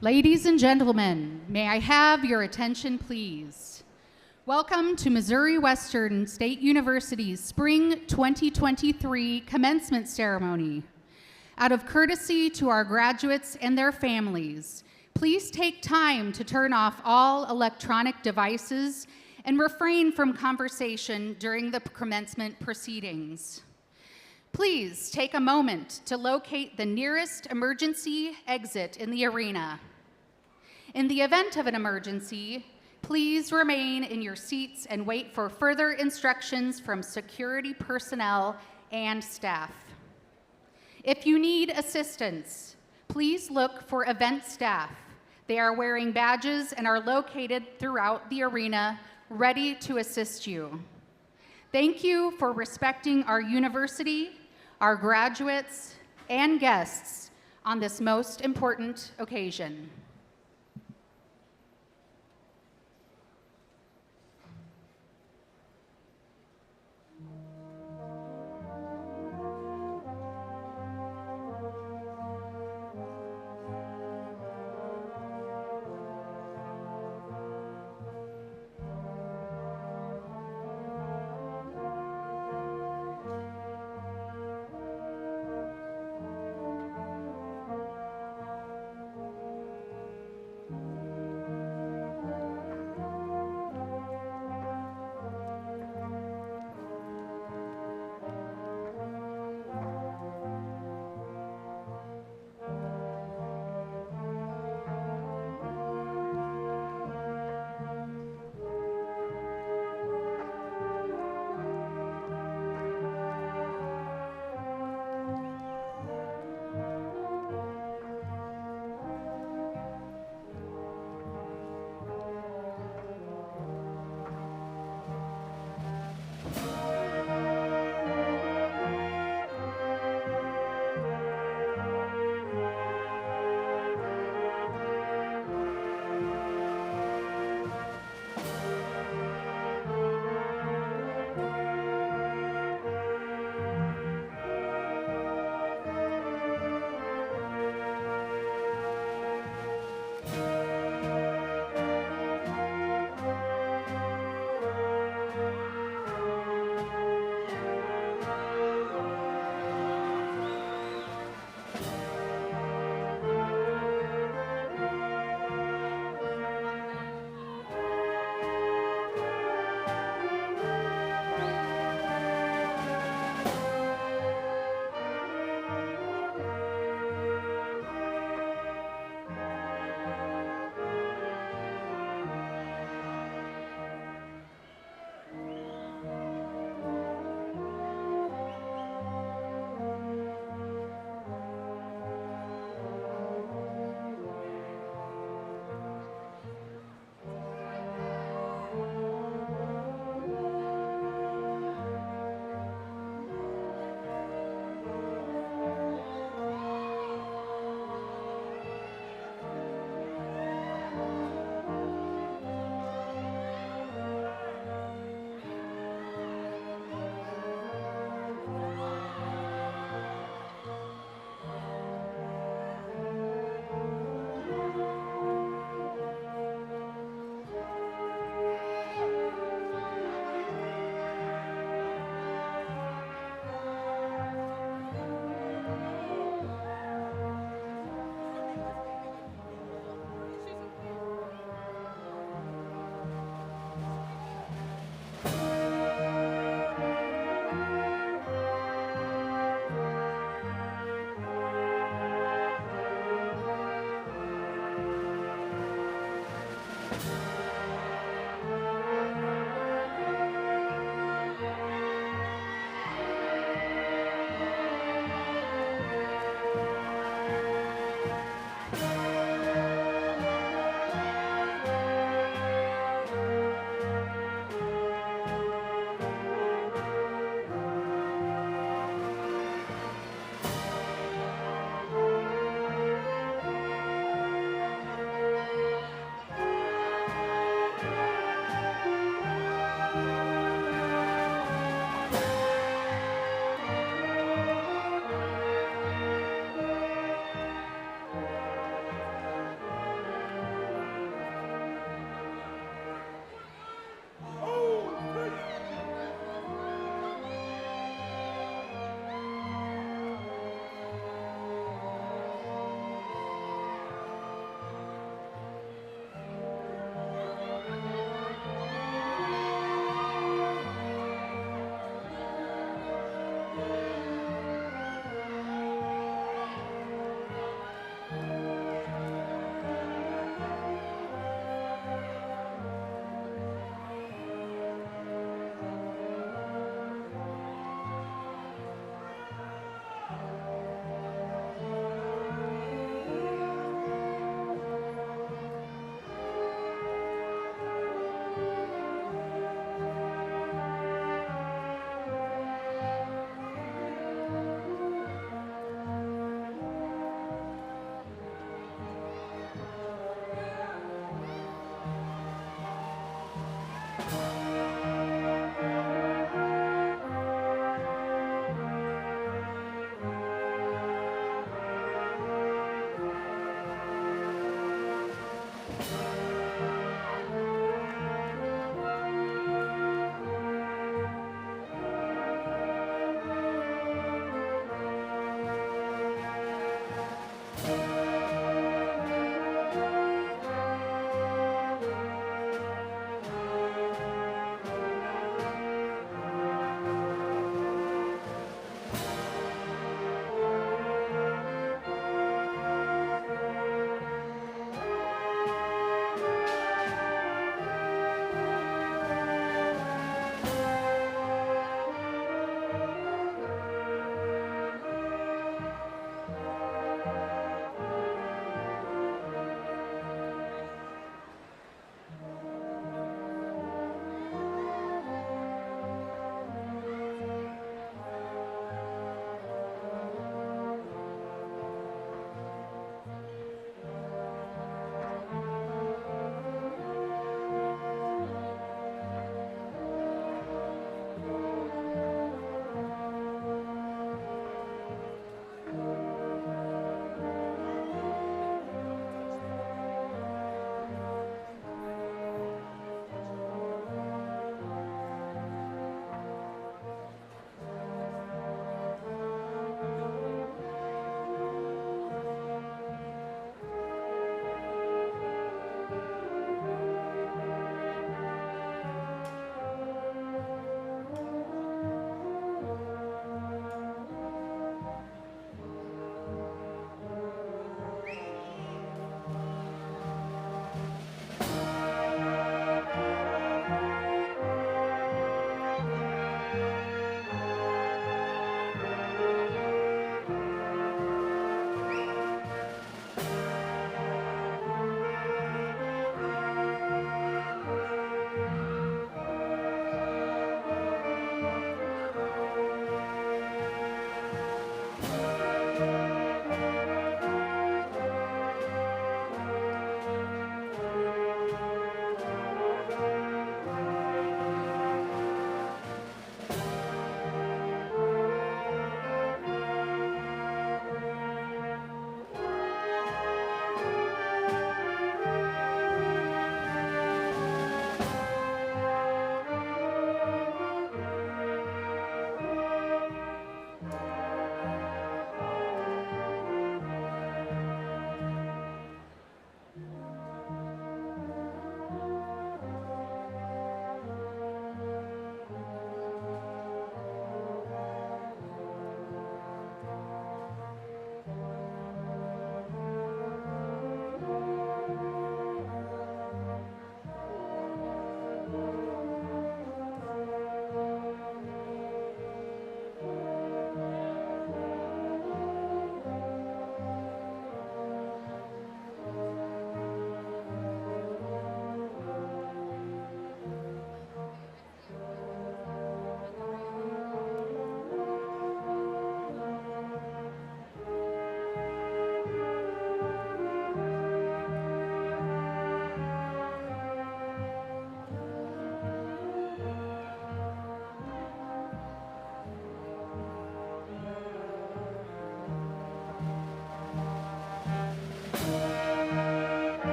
Ladies and gentlemen, may I have your attention, please? Welcome to Missouri Western State University's Spring 2023 Commencement Ceremony. Out of courtesy to our graduates and their families, please take time to turn off all electronic devices and refrain from conversation during the commencement proceedings. Please take a moment to locate the nearest emergency exit in the arena. In the event of an emergency, please remain in your seats and wait for further instructions from security personnel and staff. If you need assistance, please look for event staff. They are wearing badges and are located throughout the arena, ready to assist you. Thank you for respecting our university, our graduates, and guests on this most important occasion.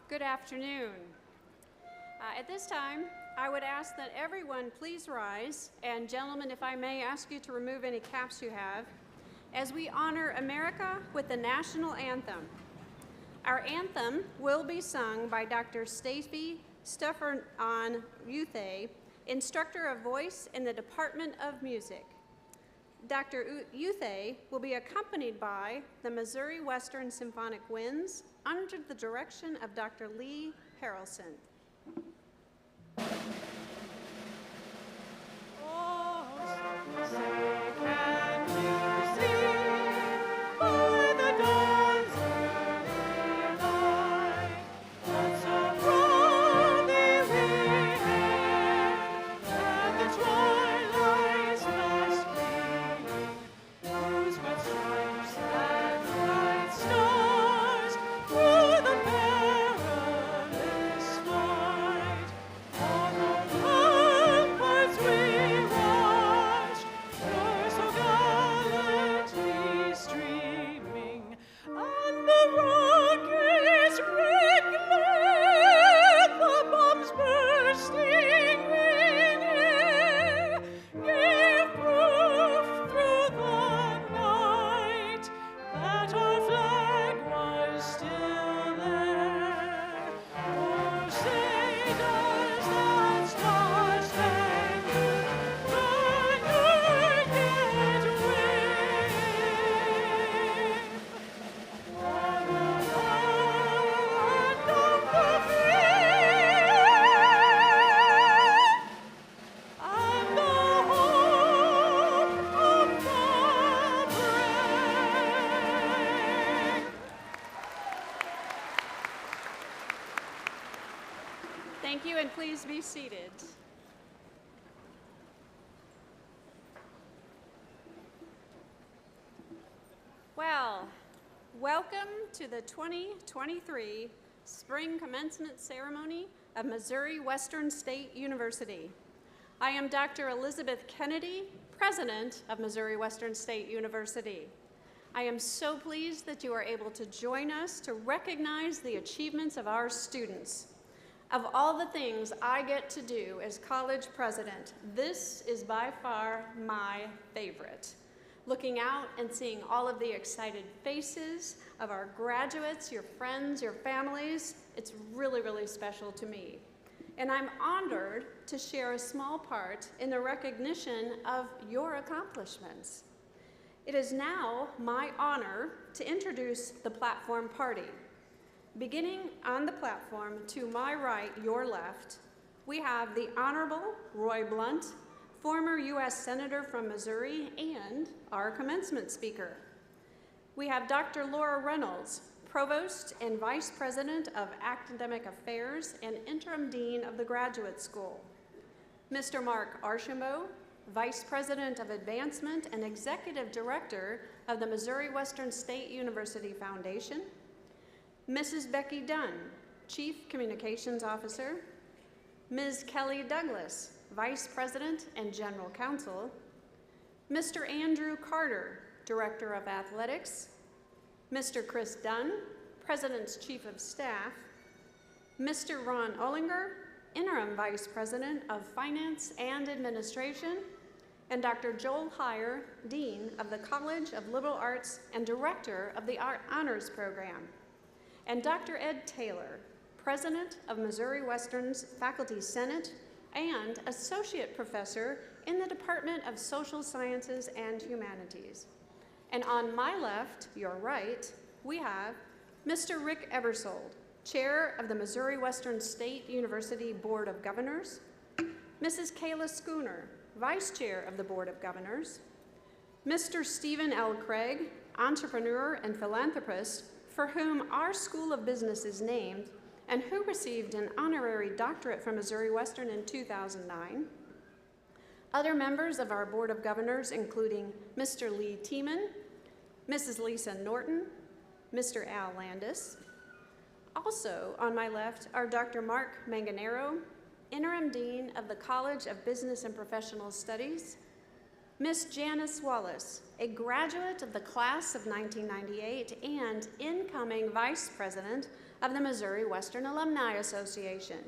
Good afternoon. At this time, I would ask that everyone please rise, and gentlemen, if I may ask you to remove any caps you have, as we honor America with the national anthem. Our anthem will be sung by Dr. Stacey Stefan-Uthe, instructor of voice in the Department of Music. Dr. Uthe will be accompanied by the Missouri Western Symphonic Winds under the direction of Dr. Lee Harrelson. Thank you, and please be seated. Well, welcome to the 2023 Spring Commencement Ceremony of Missouri Western State University. I am Dr. Elizabeth Kennedy, President of Missouri Western State University. I am so pleased that you are able to join us to recognize the achievements of our students. Of all the things I get to do as college president, this is by far my favorite. Looking out and seeing all of the excited faces of our graduates, your friends, your families, it's really, really special to me. And I'm honored to share a small part in the recognition of your accomplishments. It is now my honor to introduce the platform party. Beginning on the platform to my right, your left, we have the Honorable Roy Blunt, former U.S. Senator from Missouri and our commencement speaker. We have Dr. Laura Reynolds, Provost and Vice President of Academic Affairs and Interim Dean of the Graduate School. Mr. Mark Archambault, Vice President of Advancement and Executive Director of the Missouri Western State University Foundation. Mrs. Becky Dunn, Chief Communications Officer. Ms. Kelly Douglas, Vice President and General Counsel. Mr. Andrew Carter, Director of Athletics. Mr. Chris Dunn, President's Chief of Staff. Mr. Ron Ollinger, Interim Vice President of Finance and Administration. And Dr. Joel Heyer, Dean of the College of Liberal Arts and Director of the Art Honors Program. And Dr. Ed Taylor, President of Missouri Western's Faculty Senate and Associate Professor in the Department of Social Sciences and Humanities. And on my left, your right, we have Mr. Rick Eversold, Chair of the Missouri Western State University Board of Governors, Mrs. Kayla Schooner, Vice Chair of the Board of Governors, Mr. Stephen L. Craig, entrepreneur and philanthropist, for whom our School of Business is named, and who received an honorary doctorate from Missouri Western in 2009. Other members of our Board of Governors, including Mr. Lee Tiemann, Mrs. Lisa Norton, Mr. Al Landis. Also on my left are Dr. Mark Manganero, Interim Dean of the College of Business and Professional Studies, Miss Janice Wallace, a graduate of the class of 1998 and incoming Vice President of the Missouri Western Alumni Association.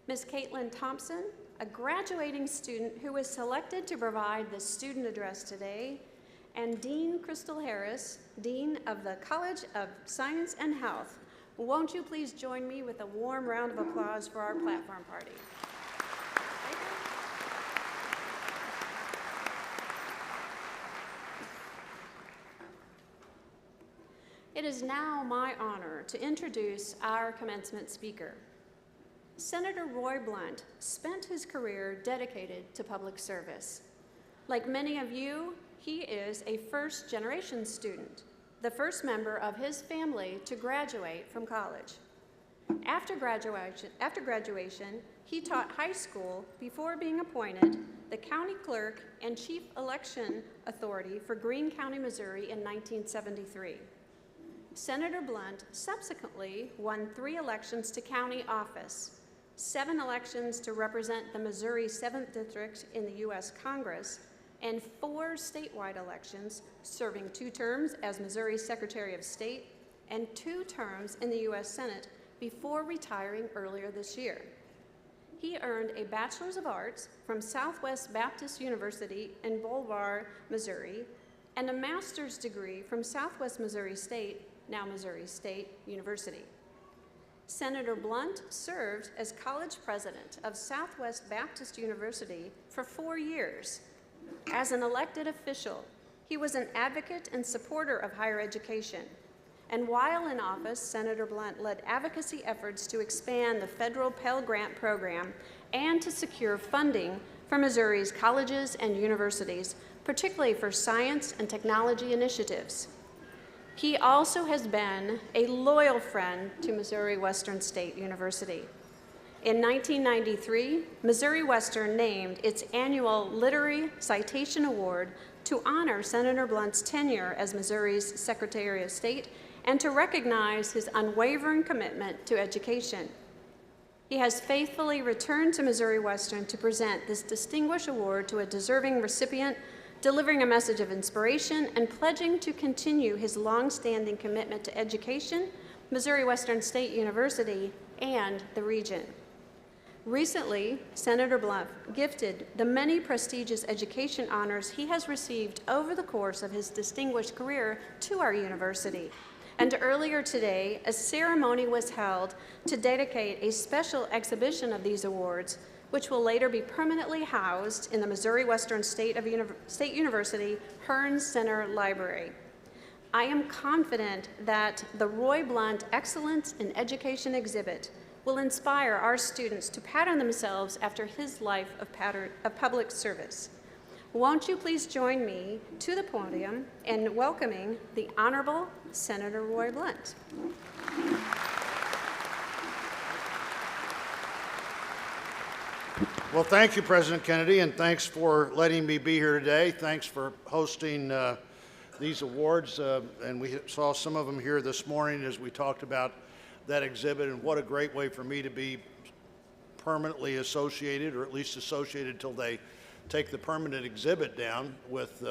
Ms. Caitlin Thompson, a graduating student who was selected to provide the student address today, and Dean Crystal Harris, Dean of the College of Science and Health. Won't you please join me with a warm round of applause for our platform party? It is now my honor to introduce our commencement speaker. Senator Roy Blunt spent his career dedicated to public service. Like many of you, he is a first-generation student, the first member of his family to graduate from college. After graduation, he taught high school before being appointed the county clerk and chief election authority for Greene County, Missouri in 1973. Senator Blunt subsequently won 3 elections to county office, 7 elections to represent the Missouri 7th District in the U.S. Congress, and 4 statewide elections, serving 2 terms as Missouri Secretary of State and 2 terms in the U.S. Senate before retiring earlier this year. He earned a Bachelor's of Arts from Southwest Baptist University in Bolivar, Missouri, and a master's degree from Southwest Missouri State, now Missouri State University. Senator Blunt served as college president of Southwest Baptist University for 4 years. As an elected official, he was an advocate and supporter of higher education. And while in office, Senator Blunt led advocacy efforts to expand the federal Pell Grant program and to secure funding for Missouri's colleges and universities, particularly for science and technology initiatives. He also has been a loyal friend to Missouri Western State University. In 1993, Missouri Western named its annual Literary Citation Award to honor Senator Blunt's tenure as Missouri's Secretary of State and to recognize his unwavering commitment to education. He has faithfully returned to Missouri Western to present this distinguished award to a deserving recipient, delivering a message of inspiration and pledging to continue his long-standing commitment to education, Missouri Western State University, and the region. Recently, Senator Blunt gifted the many prestigious education honors he has received over the course of his distinguished career to our university. And earlier today, a ceremony was held to dedicate a special exhibition of these awards, which will later be permanently housed in the Missouri Western State University Hearns Center Library. I am confident that the Roy Blunt Excellence in Education exhibit will inspire our students to pattern themselves after his life of public service. Won't you please join me to the podium in welcoming the Honorable Senator Roy Blunt. Well, thank you, President Kennedy, and thanks for letting me be here today. Thanks for hosting these awards, and we saw some of them here this morning as we talked about that exhibit, and what a great way for me to be permanently associated, or at least associated till they take the permanent exhibit down with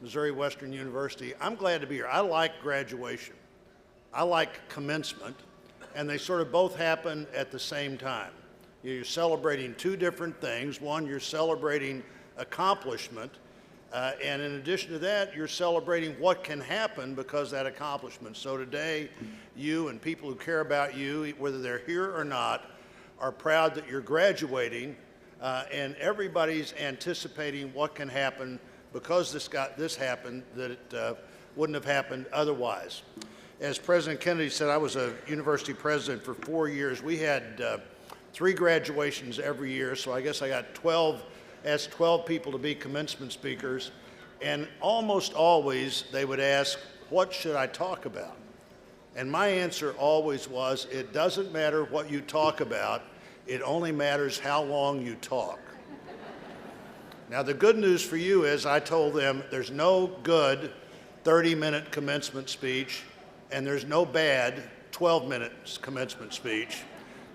Missouri Western University. I'm glad to be here. I like graduation. I like commencement, and they sort of both happen at the same time. You're celebrating two different things. One, you're celebrating accomplishment, and in addition to that, you're celebrating what can happen because of that accomplishment. So today, you and people who care about you, whether they're here or not, are proud that you're graduating, and everybody's anticipating what can happen because this happened that it wouldn't have happened otherwise. As President Kennedy said, I was a university president for 4 years. We had 3 graduations every year, so I guess I got 12 people to be commencement speakers, and almost always they would ask, what should I talk about? And my answer always was, it doesn't matter what you talk about, it only matters how long you talk. Now the good news for you is I told them there's no good 30-minute commencement speech, and there's no bad 12-minute commencement speech.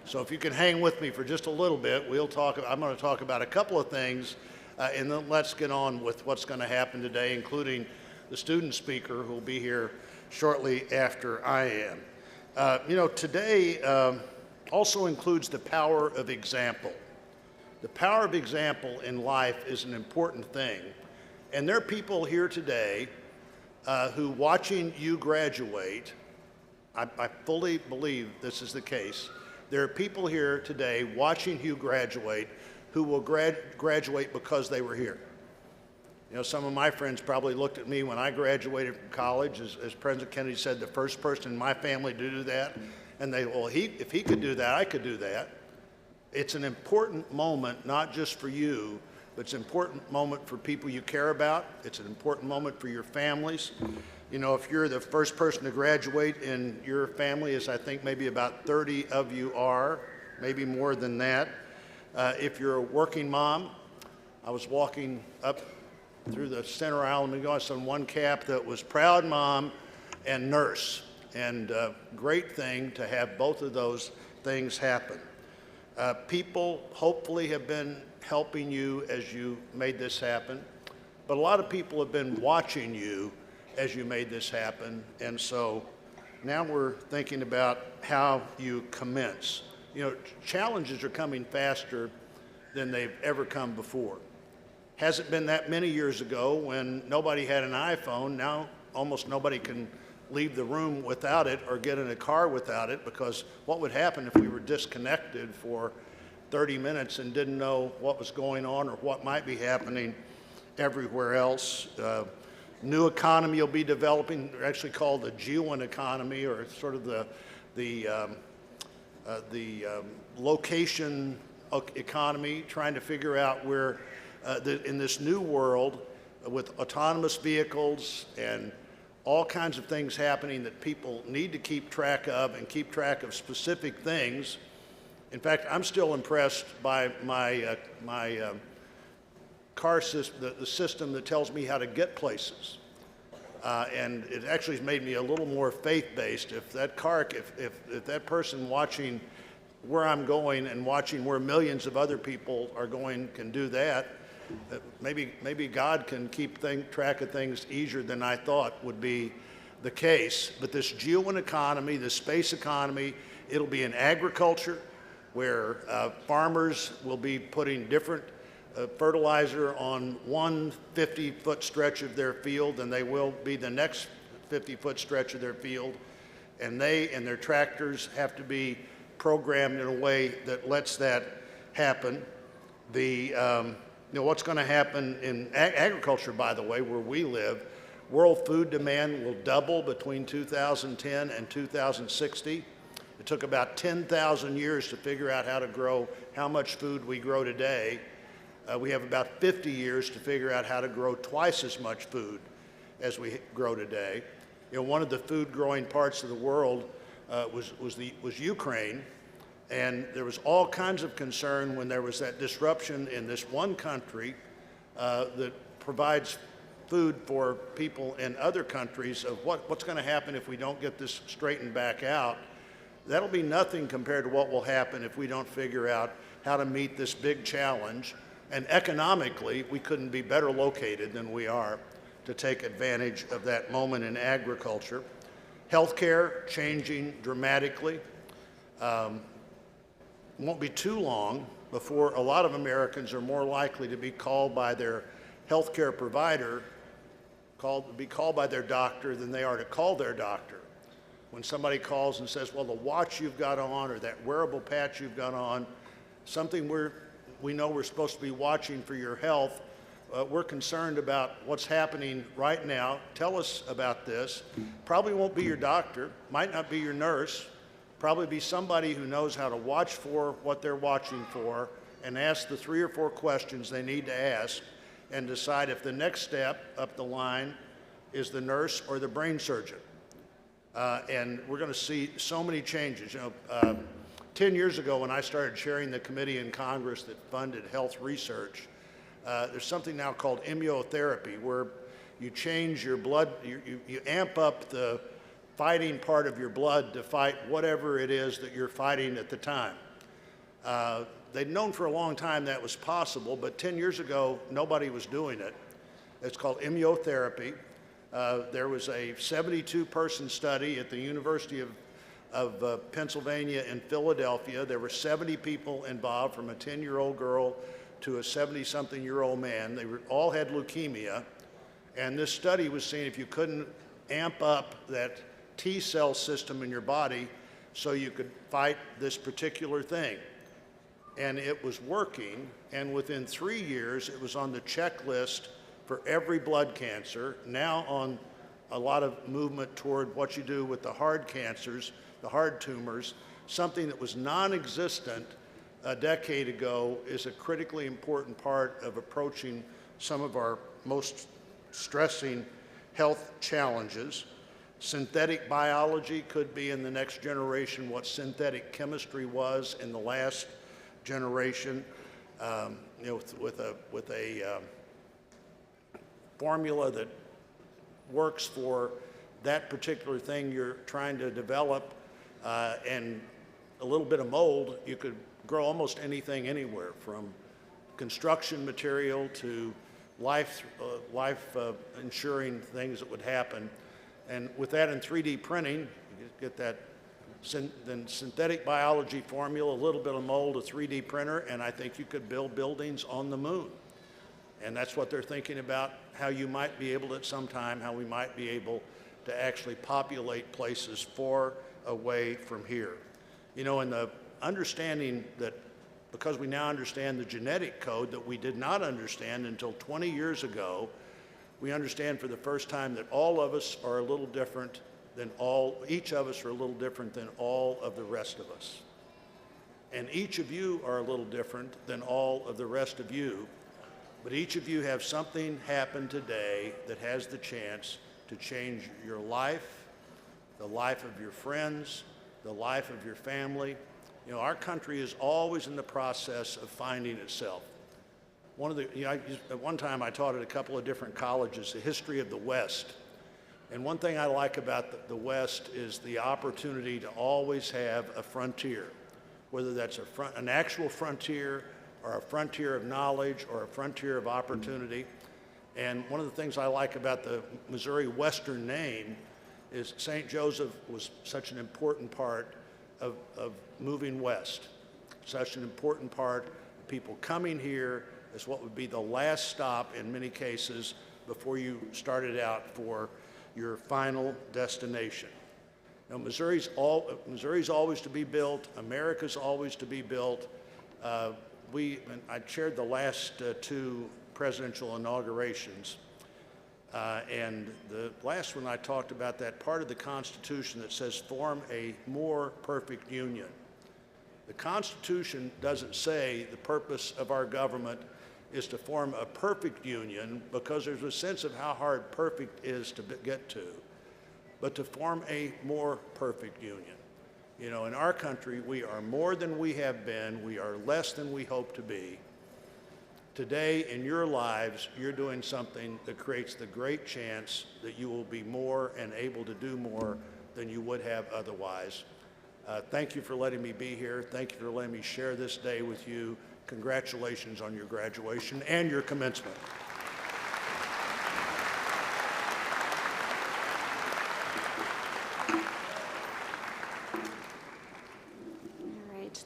So if you can hang with me for just a little bit, I'm going to talk about a couple of things, and then let's get on with what's going to happen today, including the student speaker who will be here shortly after I am. Today also includes the power of example. The power of example in life is an important thing. And there are people here today who, watching you graduate, I fully believe this is the case. There are people here today watching you graduate who will graduate because they were here. Some of my friends probably looked at me when I graduated from college, as President Kennedy said, the first person in my family to do that. And they, well, if he could do that, I could do that. It's an important moment, not just for you, but it's an important moment for people you care about. It's an important moment for your families. If you're the first person to graduate in your family, as I think maybe about 30 of you are, maybe more than that. If you're a working mom, I was walking up through the center aisle and I saw one cap that was proud mom and nurse. And great thing to have both of those things happen. People hopefully have been helping you as you made this happen, but a lot of people have been watching you as you made this happen. And so now we're thinking about how you commence. Challenges are coming faster than they've ever come before. Hasn't been that many years ago when nobody had an iPhone. Now almost nobody can leave the room without it or get in a car without it, because what would happen if we were disconnected for 30 minutes and didn't know what was going on or what might be happening everywhere else? New economy will be developing, they're actually called the geoin economy, or sort of the location economy, trying to figure out where in this new world with autonomous vehicles and all kinds of things happening that people need to keep track of and keep track of specific things. In fact, I'm still impressed by my car system, the system that tells me how to get places. And it actually has made me a little more faith-based. If that car, if that person watching where I'm going and watching where millions of other people are going can do that, maybe God can keep track of things easier than I thought would be the case. But this geoin economy, this space economy, it'll be in agriculture, where farmers will be putting different fertilizer on one 50-foot stretch of their field than they will be the next 50-foot stretch of their field. And they and their tractors have to be programmed in a way that lets that happen. What's going to happen in agriculture, by the way, where we live, world food demand will double between 2010 and 2060. It took about 10,000 years to figure out how to grow how much food we grow today. We have about 50 years to figure out how to grow twice as much food as we grow today. One of the food growing parts of the world was Ukraine. And there was all kinds of concern when there was that disruption in this one country that provides food for people in other countries of what's going to happen if we don't get this straightened back out. That'll be nothing compared to what will happen if we don't figure out how to meet this big challenge. And economically, we couldn't be better located than we are to take advantage of that moment in agriculture. Healthcare changing dramatically. Won't be too long before a lot of Americans are more likely to be called by their healthcare provider, be called by their doctor than they are to call their doctor. When somebody calls and says, well, the watch you've got on or that wearable patch you've got on, something we know we're supposed to be watching for your health, we're concerned about what's happening right now. Tell us about this. Probably won't be your doctor, might not be your nurse, probably be somebody who knows how to watch for what they're watching for and ask the 3 or 4 questions they need to ask and decide if the next step up the line is the nurse or the brain surgeon. And we're going to see so many changes. 10 years ago when I started chairing the committee in Congress that funded health research, there's something now called immunotherapy, where you change your blood, you amp up the fighting part of your blood to fight whatever it is that you're fighting at the time. They'd known for a long time that was possible, but 10 years ago, nobody was doing it. It's called immunotherapy. There was a 72-person study at the University of Pennsylvania and Philadelphia. There were 70 people involved, from a 10-year-old girl to a 70-something-year-old man. They all had leukemia, and this study was seeing if you couldn't amp up that T cell system in your body so you could fight this particular thing. And it was working, and within 3 years, it was on the checklist for every blood cancer, now on a lot of movement toward what you do with the hard cancers, the hard tumors. Something that was non-existent a decade ago is a critically important part of approaching some of our most stressing health challenges. Synthetic biology could be in the next generation what synthetic chemistry was in the last generation, with a formula that works for that particular thing you're trying to develop, and a little bit of mold, you could grow almost anything anywhere, from construction material to life ensuring things that would happen. And with that in 3D printing, you get that then synthetic biology formula, a little bit of mold, a 3D printer, and I think you could build buildings on the moon. And that's what they're thinking about, how you might be able to, at some time, how we might be able to actually populate places far away from here. You know, and the understanding that, because we now understand the genetic code that we did not understand until 20 years ago, we understand for the first time that all of us are a little different than each of us are a little different than all of the rest of us. And each of you are a little different than all of the rest of you. But each of you have something happen today that has the chance to change your life, the life of your friends, the life of your family. You know, our country is always in the process of finding itself. At one time I taught at a couple of different colleges the history of the West. And one thing I like about the West is the opportunity to always have a frontier, whether that's an actual frontier, or a frontier of knowledge, or a frontier of opportunity. And one of the things I like about the Missouri Western name is St. Joseph was such an important part of moving west, such an important part of people coming here as what would be the last stop in many cases before you started out for your final destination. Now, Missouri's always to be built. America's always to be built. I chaired the last two presidential inaugurations, and the last one I talked about that part of the Constitution that says form a more perfect union. The Constitution doesn't say the purpose of our government is to form a perfect union, because there's a sense of how hard perfect is to get to, but to form a more perfect union. You know, in our country, we are more than we have been. We are less than we hope to be. Today, in your lives, you're doing something that creates the great chance that you will be more and able to do more than you would have otherwise. Thank you for letting me be here. Thank you for letting me share this day with you. Congratulations on your graduation and your commencement.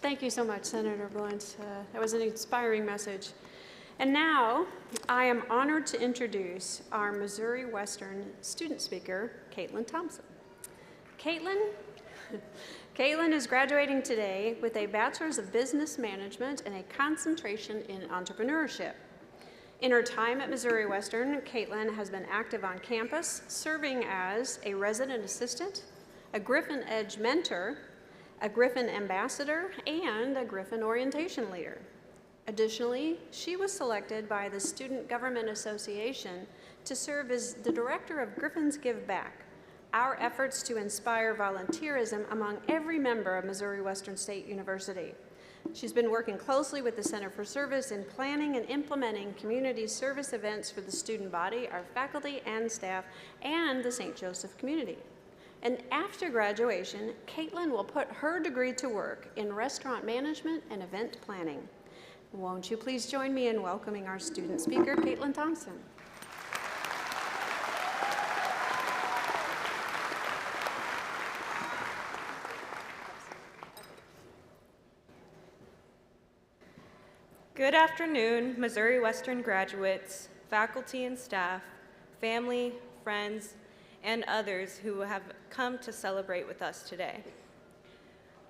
Thank you so much, Senator Blunt. That was an inspiring message. And now, I am honored to introduce our Missouri Western student speaker, Caitlin Thompson. Caitlin is graduating today with a Bachelor's of Business Management and a concentration in entrepreneurship. In her time at Missouri Western, Caitlin has been active on campus, serving as a resident assistant, a Griffin Edge mentor, a Griffin ambassador, and a Griffin orientation leader. Additionally, she was selected by the Student Government Association to serve as the director of Griffin's Give Back, our efforts to inspire volunteerism among every member of Missouri Western State University. She's been working closely with the Center for Service in planning and implementing community service events for the student body, our faculty and staff, and the St. Joseph community. And after graduation, Caitlin will put her degree to work in restaurant management and event planning. Won't you please join me in welcoming our student speaker, Caitlin Thompson. Good afternoon, Missouri Western graduates, faculty and staff, family, friends, and others who have come to celebrate with us today.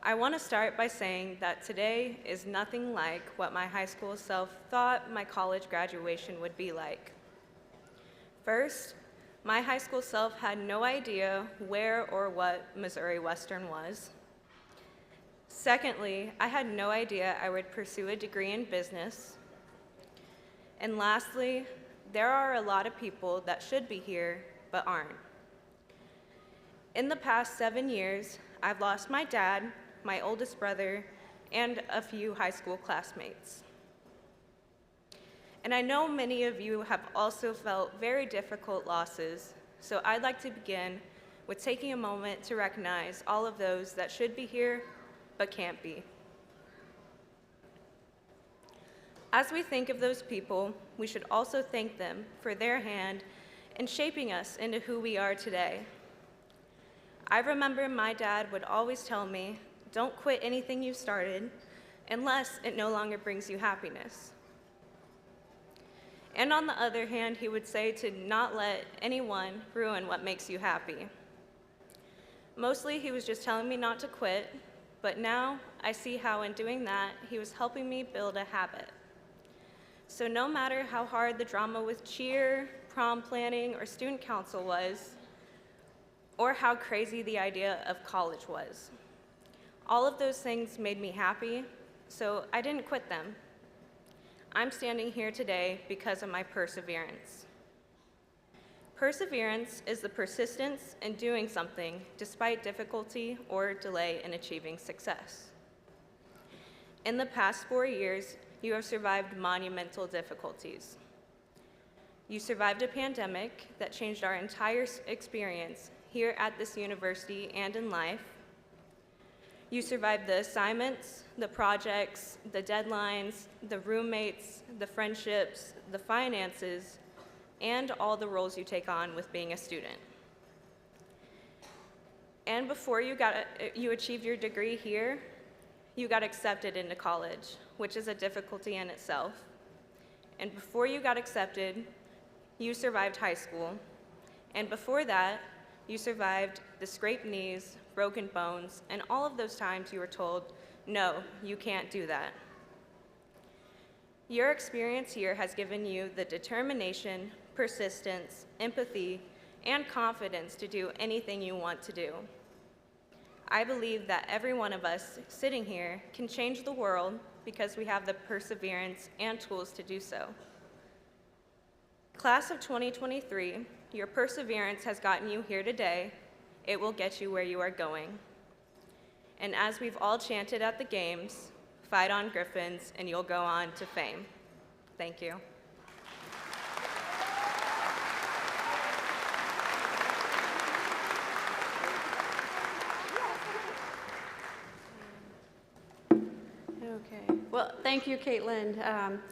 I want to start by saying that today is nothing like what my high school self thought my college graduation would be like. First, my high school self had no idea where or what Missouri Western was. Secondly, I had no idea I would pursue a degree in business. And lastly, there are a lot of people that should be here but aren't. In the past 7 years, I've lost my dad, my oldest brother, and a few high school classmates. And I know many of you have also felt very difficult losses, so I'd like to begin with taking a moment to recognize all of those that should be here but can't be. As we think of those people, we should also thank them for their hand in shaping us into who we are today. I remember my dad would always tell me, don't quit anything you started unless it no longer brings you happiness. And on the other hand, he would say to not let anyone ruin what makes you happy. Mostly he was just telling me not to quit, but now I see how in doing that, he was helping me build a habit. So no matter how hard the drama with cheer, prom planning, or student council was, or how crazy the idea of college was, all of those things made me happy, so I didn't quit them. I'm standing here today because of my perseverance. Perseverance is the persistence in doing something despite difficulty or delay in achieving success. In the past 4 years, you have survived monumental difficulties. You survived a pandemic that changed our entire experience here at this university and in life. You survived the assignments, the projects, the deadlines, the roommates, the friendships, the finances, and all the roles you take on with being a student. And before you achieved your degree here, you got accepted into college, which is a difficulty in itself. And before you got accepted, you survived high school. And before that, you survived the scraped knees, broken bones, and all of those times you were told, no, you can't do that. Your experience here has given you the determination, persistence, empathy, and confidence to do anything you want to do. I believe that every one of us sitting here can change the world because we have the perseverance and tools to do so. Class of 2023, your perseverance has gotten you here today. It will get you where you are going. And as we've all chanted at the games, fight on, Griffins, and you'll go on to fame. Thank you. Okay. Well, thank you, Caitlin.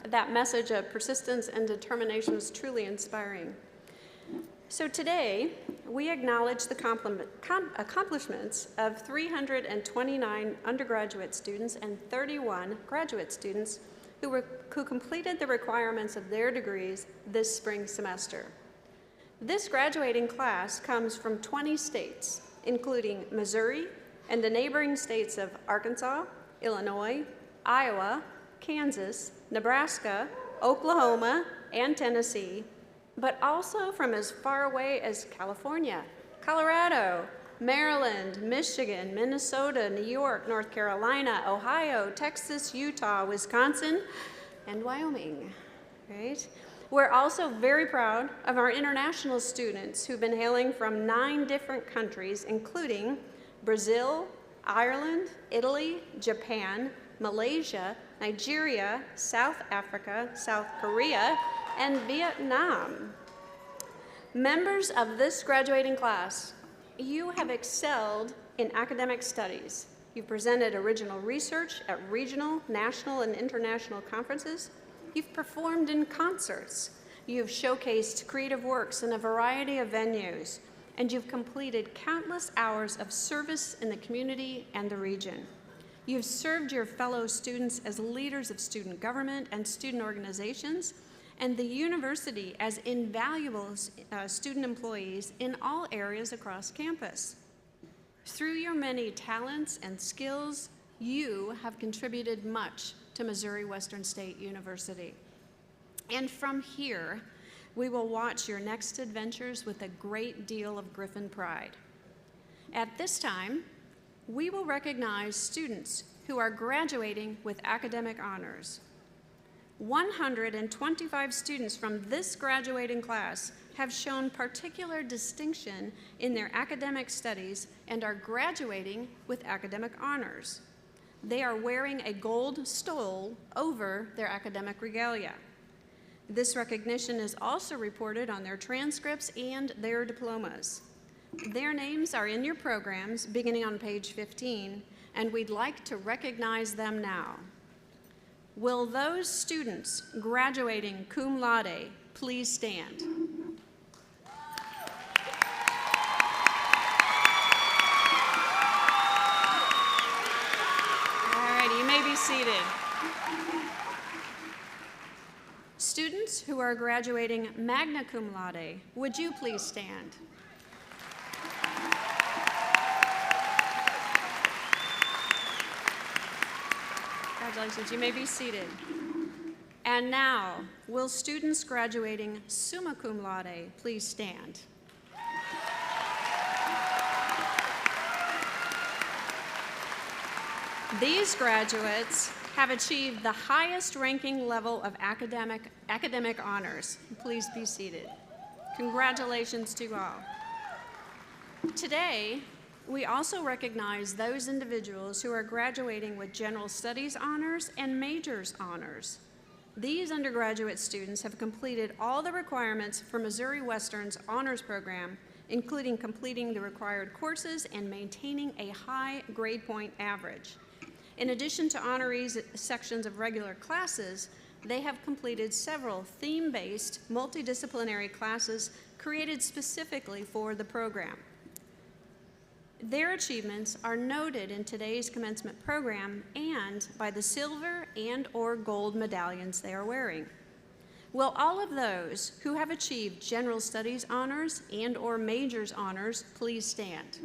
That message of persistence and determination was truly inspiring. So today, we acknowledge the accomplishments of 329 undergraduate students and 31 graduate students who completed the requirements of their degrees this spring semester. This graduating class comes from 20 states, including Missouri and the neighboring states of Arkansas, Illinois, Iowa, Kansas, Nebraska, Oklahoma, and Tennessee, but also from as far away as California, Colorado, Maryland, Michigan, Minnesota, New York, North Carolina, Ohio, Texas, Utah, Wisconsin, and Wyoming, right? We're also very proud of our international students who've been hailing from 9 different countries, including Brazil, Ireland, Italy, Japan, Malaysia, Nigeria, South Africa, South Korea, and Vietnam. Members of this graduating class, you have excelled in academic studies. You've presented original research at regional, national, and international conferences. You've performed in concerts. You've showcased creative works in a variety of venues, and you've completed countless hours of service in the community and the region. You've served your fellow students as leaders of student government and student organizations, and the university as invaluable student employees in all areas across campus. Through your many talents and skills, you have contributed much to Missouri Western State University. And from here, we will watch your next adventures with a great deal of Griffin pride. At this time, we will recognize students who are graduating with academic honors. 125 students from this graduating class have shown particular distinction in their academic studies and are graduating with academic honors. They are wearing a gold stole over their academic regalia. This recognition is also reported on their transcripts and their diplomas. Their names are in your programs beginning on page 15, and we'd like to recognize them now. Will those students graduating cum laude please stand? All right, you may be seated. Students who are graduating magna cum laude, would you please stand? Congratulations, you may be seated. And now, will students graduating summa cum laude please stand? These graduates have achieved the highest ranking level of academic honors. Please be seated. Congratulations to all. Today, we also recognize those individuals who are graduating with general studies honors and majors honors. These undergraduate students have completed all the requirements for Missouri Western's honors program, including completing the required courses and maintaining a high grade point average. In addition to honorees sections of regular classes, they have completed several theme-based multidisciplinary classes created specifically for the program. Their achievements are noted in today's commencement program and by the silver and/or gold medallions they are wearing. Will all of those who have achieved general studies honors and/or majors honors please stand?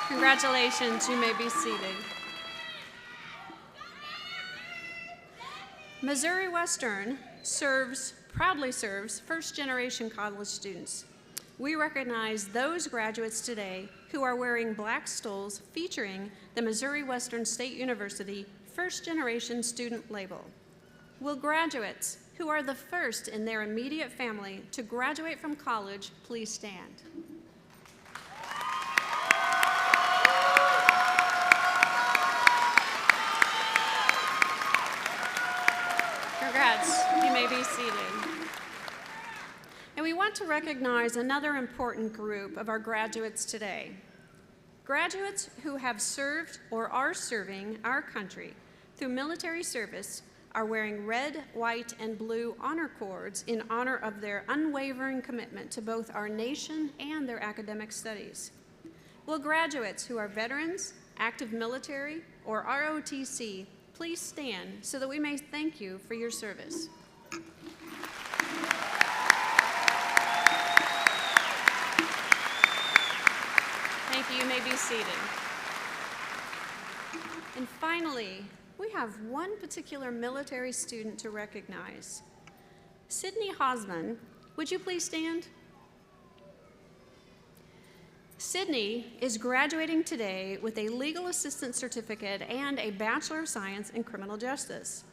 Congratulations, you may be seated. Missouri Western proudly serves first-generation college students. We recognize those graduates today who are wearing black stoles featuring the Missouri Western State University first-generation student label. Will graduates who are the first in their immediate family to graduate from college please stand? Congrats, you may be seated. And we want to recognize another important group of our graduates today. Graduates who have served or are serving our country through military service are wearing red, white, and blue honor cords in honor of their unwavering commitment to both our nation and their academic studies. Will graduates who are veterans, active military, or ROTC please stand so that we may thank you for your service. Thank you. You may be seated. And finally, we have one particular military student to recognize. Sydney Hosman, would you please stand? Sydney is graduating today with a legal assistant certificate and a Bachelor of Science in Criminal Justice.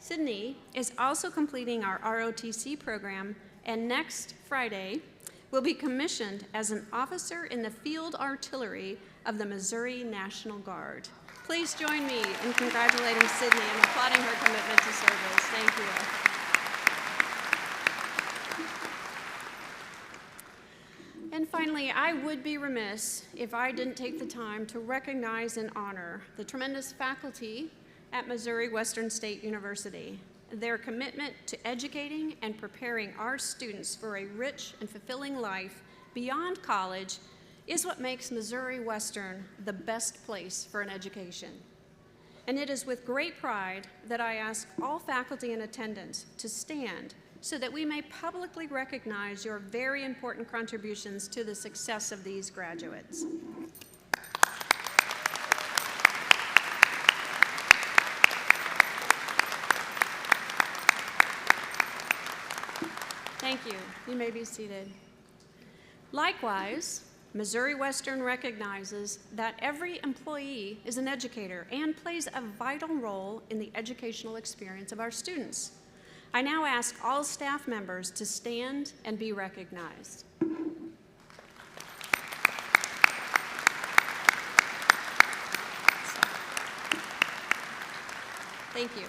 Sydney is also completing our ROTC program, and next Friday will be commissioned as an officer in the Field Artillery of the Missouri National Guard. Please join me in congratulating Sydney and applauding her commitment to service. Thank you. And finally, I would be remiss if I didn't take the time to recognize and honor the tremendous faculty at Missouri Western State University. their commitment to educating and preparing our students for a rich and fulfilling life beyond college is what makes Missouri Western the best place for an education. And it is with great pride that I ask all faculty in attendance to stand so that we may publicly recognize your very important contributions to the success of these graduates. Thank you. You may be seated. Likewise, Missouri Western recognizes that every employee is an educator and plays a vital role in the educational experience of our students. I now ask all staff members to stand and be recognized. Thank you.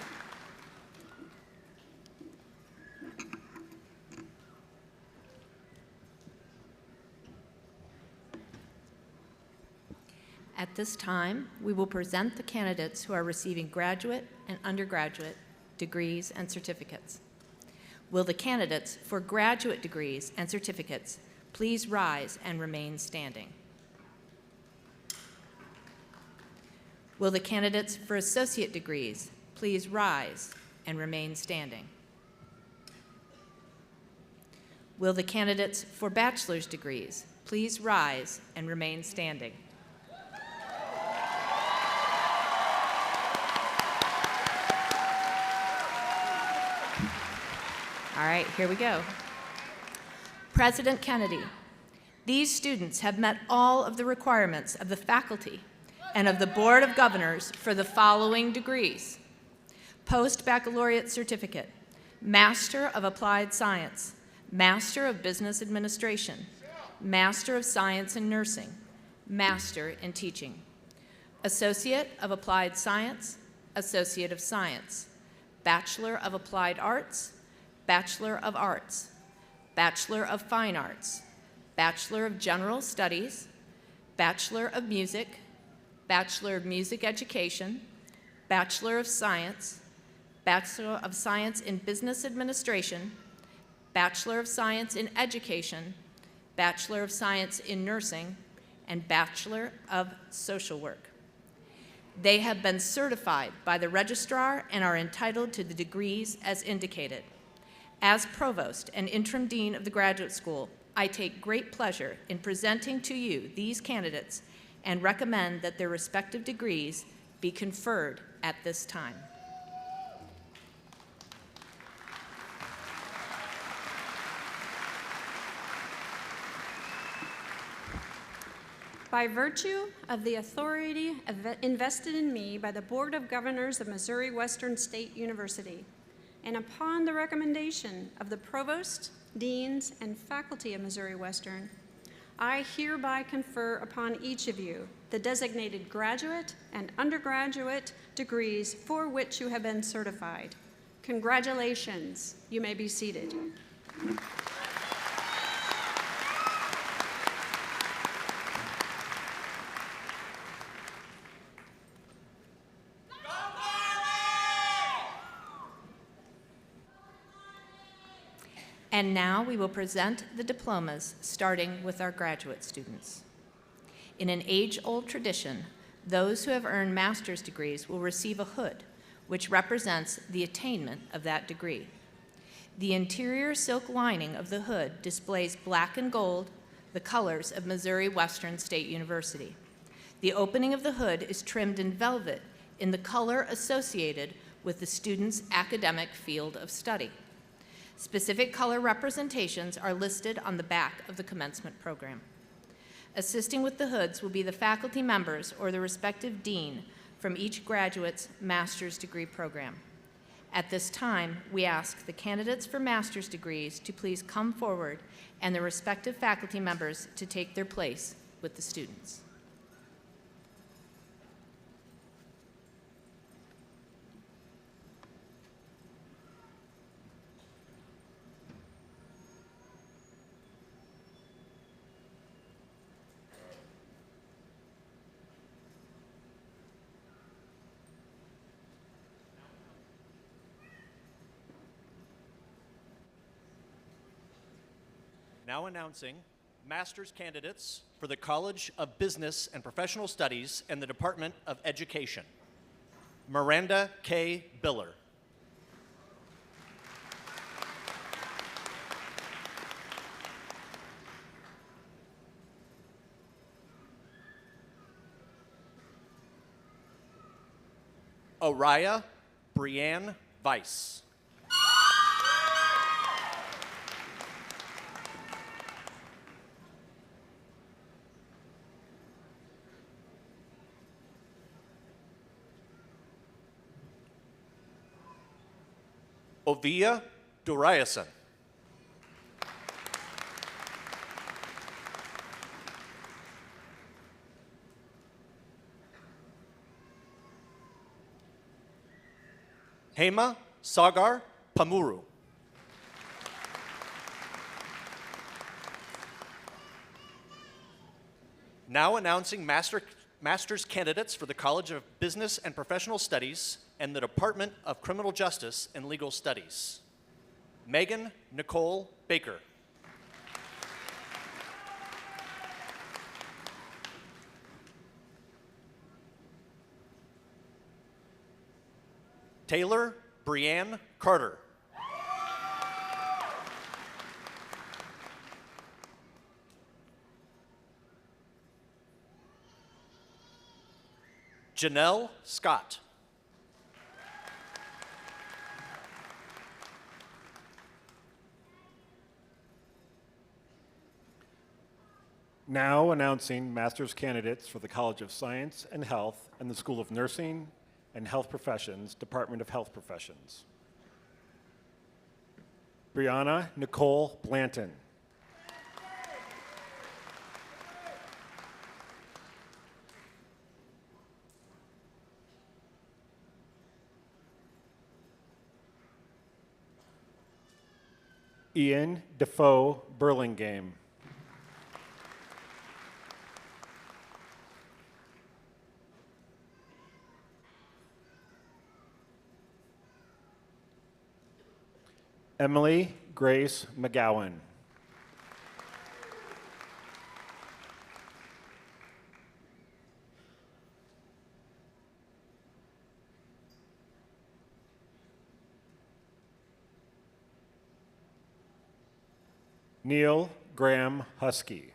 At this time, we will present the candidates who are receiving graduate and undergraduate degrees and certificates. Will the candidates for graduate degrees and certificates please rise and remain standing? Will the candidates for associate degrees please rise and remain standing? Will the candidates for bachelor's degrees please rise and remain standing? All right, here we go. President Kennedy, these students have met all of the requirements of the faculty and of the Board of Governors for the following degrees: post-baccalaureate certificate, Master of Applied Science, Master of Business Administration, Master of Science in Nursing, Master in Teaching, Associate of Applied Science, Associate of Science, Bachelor of Applied Arts, Bachelor of Arts, Bachelor of Fine Arts, Bachelor of General Studies, Bachelor of Music, Bachelor of Music Education, Bachelor of Science, Bachelor of Science in Business Administration, Bachelor of Science in Education, Bachelor of Science in Nursing, and Bachelor of Social Work. They have been certified by the registrar and are entitled to the degrees as indicated. As Provost and Interim Dean of the Graduate School, I take great pleasure in presenting to you these candidates and recommend that their respective degrees be conferred at this time. By virtue of the authority invested in me by the Board of Governors of Missouri Western State University, and upon the recommendation of the Provost, Deans, and faculty of Missouri Western, I hereby confer upon each of you the designated graduate and undergraduate degrees for which you have been certified. Congratulations. You may be seated. And now we will present the diplomas, starting with our graduate students. In an age-old tradition, those who have earned master's degrees will receive a hood, which represents the attainment of that degree. The interior silk lining of the hood displays black and gold, the colors of Missouri Western State University. The opening of the hood is trimmed in velvet in the color associated with the student's academic field of study. Specific color representations are listed on the back of the commencement program. Assisting with the hoods will be the faculty members or the respective dean from each graduate's master's degree program. At this time, we ask the candidates for master's degrees to please come forward and the respective faculty members to take their place with the students. Now announcing master's candidates for the College of Business and Professional Studies and the Department of Education. Miranda K. Biller. Araya Brianne Weiss. Ovia Durayasan. Hema Sagar Pamuru. Now announcing master's candidates for the College of Business and Professional Studies and the Department of Criminal Justice and Legal Studies. Megan Nicole Baker. Taylor Brianne Carter. Janelle Scott. Now announcing master's candidates for the College of Science and Health and the School of Nursing and Health Professions, Department of Health Professions. Brianna Nicole Blanton. Ian Defoe Burlingame. Emily Grace McGowan. Neil Graham Husky.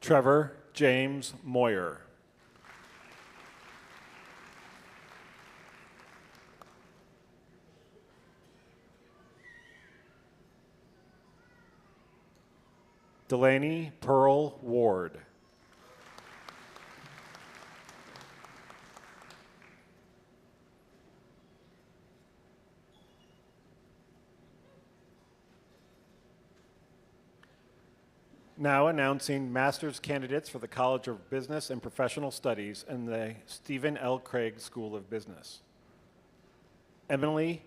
Trevor James Moyer. Delaney Pearl Ward. Now announcing master's candidates for the College of Business and Professional Studies and the Stephen L. Craig School of Business. Emily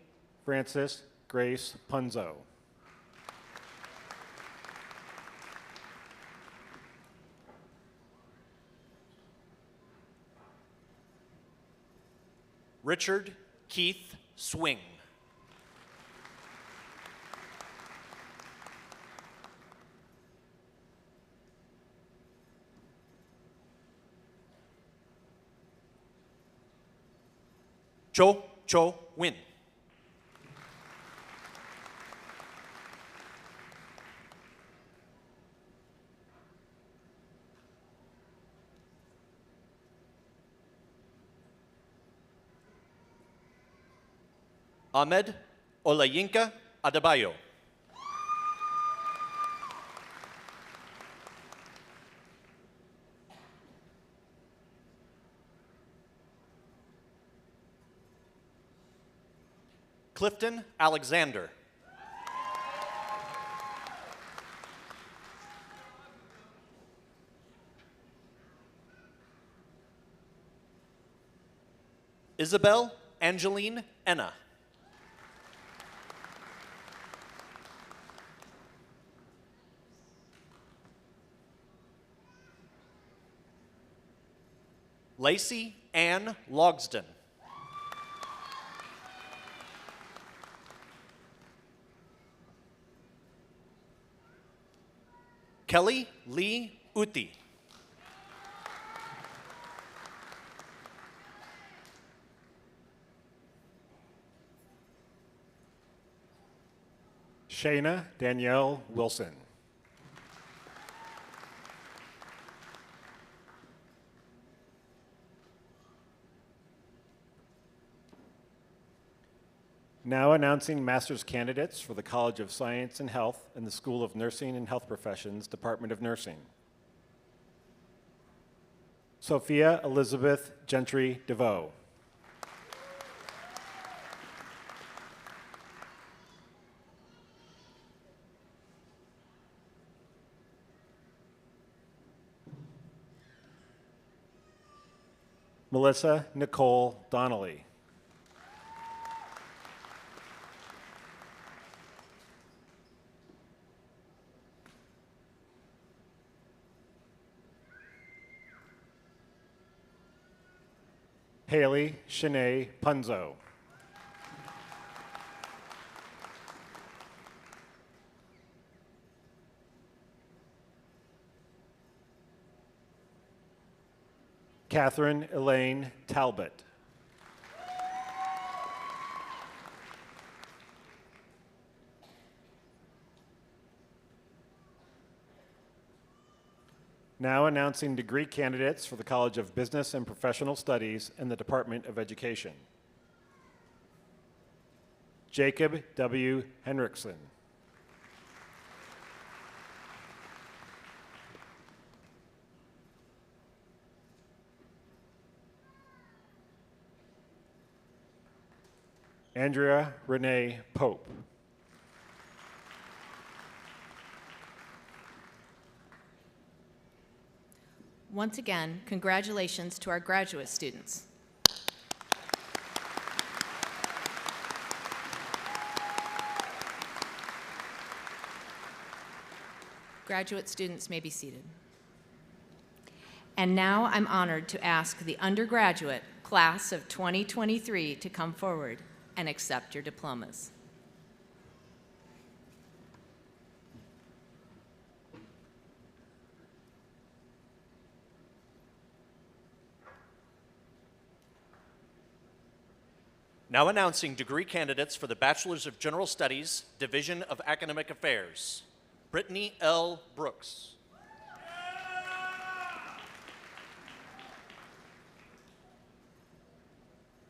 Frances Grace Punzo. Richard Keith Swing. Cho Win. Ahmed Olayinka Adebayo. Clifton Alexander. Isabel Angeline Enna. Lacey Ann Logsden. Kelly Lee Uti. Shayna Danielle Wilson. Now announcing master's candidates for the College of Science and Health and the School of Nursing and Health Professions, Department of Nursing. Sophia Elizabeth Gentry DeVoe. Melissa Nicole Donnelly. Haley Shanae Punzo. Catherine Elaine Talbot. Now announcing degree candidates for the College of Business and Professional Studies and the Department of Education. Jacob W. Henriksen. Andrea Renee Pope. Once again, congratulations to our graduate students. Graduate students may be seated. And now I'm honored to ask the undergraduate class of 2023 to come forward and accept your diplomas. Now announcing degree candidates for the Bachelor's of General Studies, Division of Academic Affairs. Brittany L. Brooks.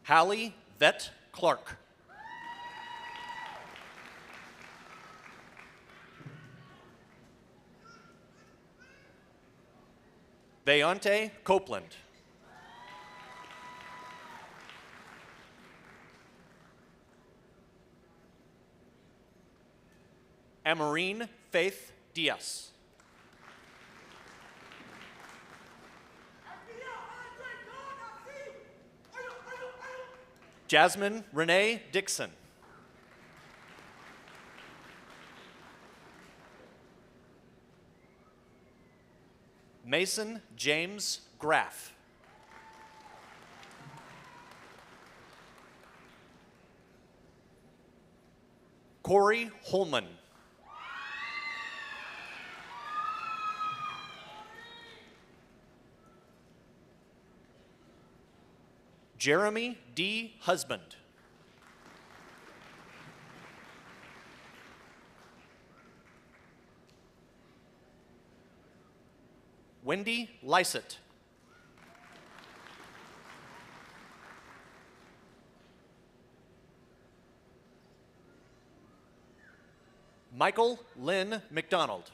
Hallie Vette Clark. Vayante Copeland. Amarine Faith Diaz. Jasmine Renee Dixon. Mason James Graff. Corey Holman. Jeremy D. Husband. Wendy Lysett. Michael Lynn McDonald.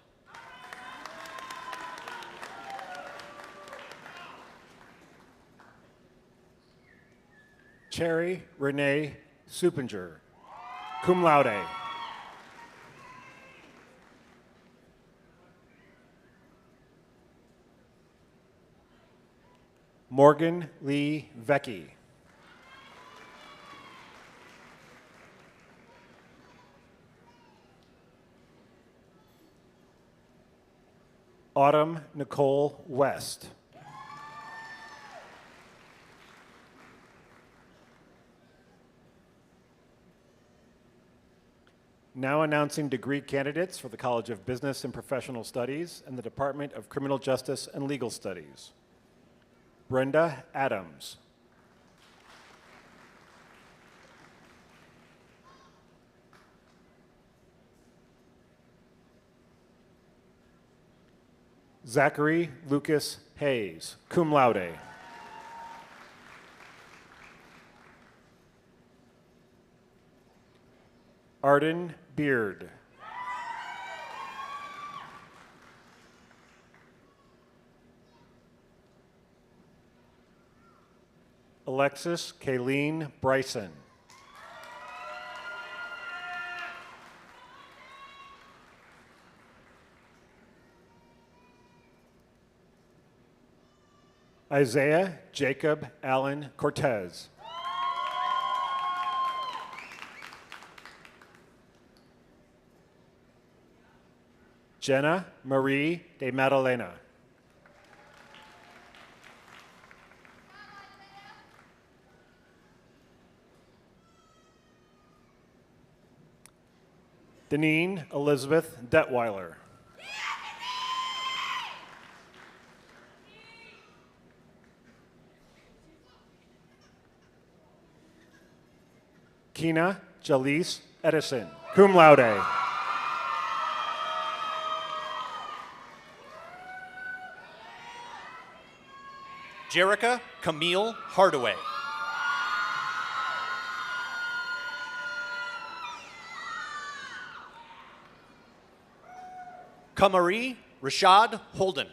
Cherry Renee Supinger, cum laude. Morgan Lee Vecchi. Autumn Nicole West. Now announcing degree candidates for the College of Business and Professional Studies and the Department of Criminal Justice and Legal Studies. Brenda Adams. Zachary Lucas Hayes, cum laude. Arden Beard. Alexis Kayleen Bryson. Isaiah Jacob Allen Cortez. Jenna Marie de Madalena. Deneen Elizabeth Detweiler. Kina Jalise Edison, cum laude. Jerica Camille Hardaway. Kamari Rashad Holden.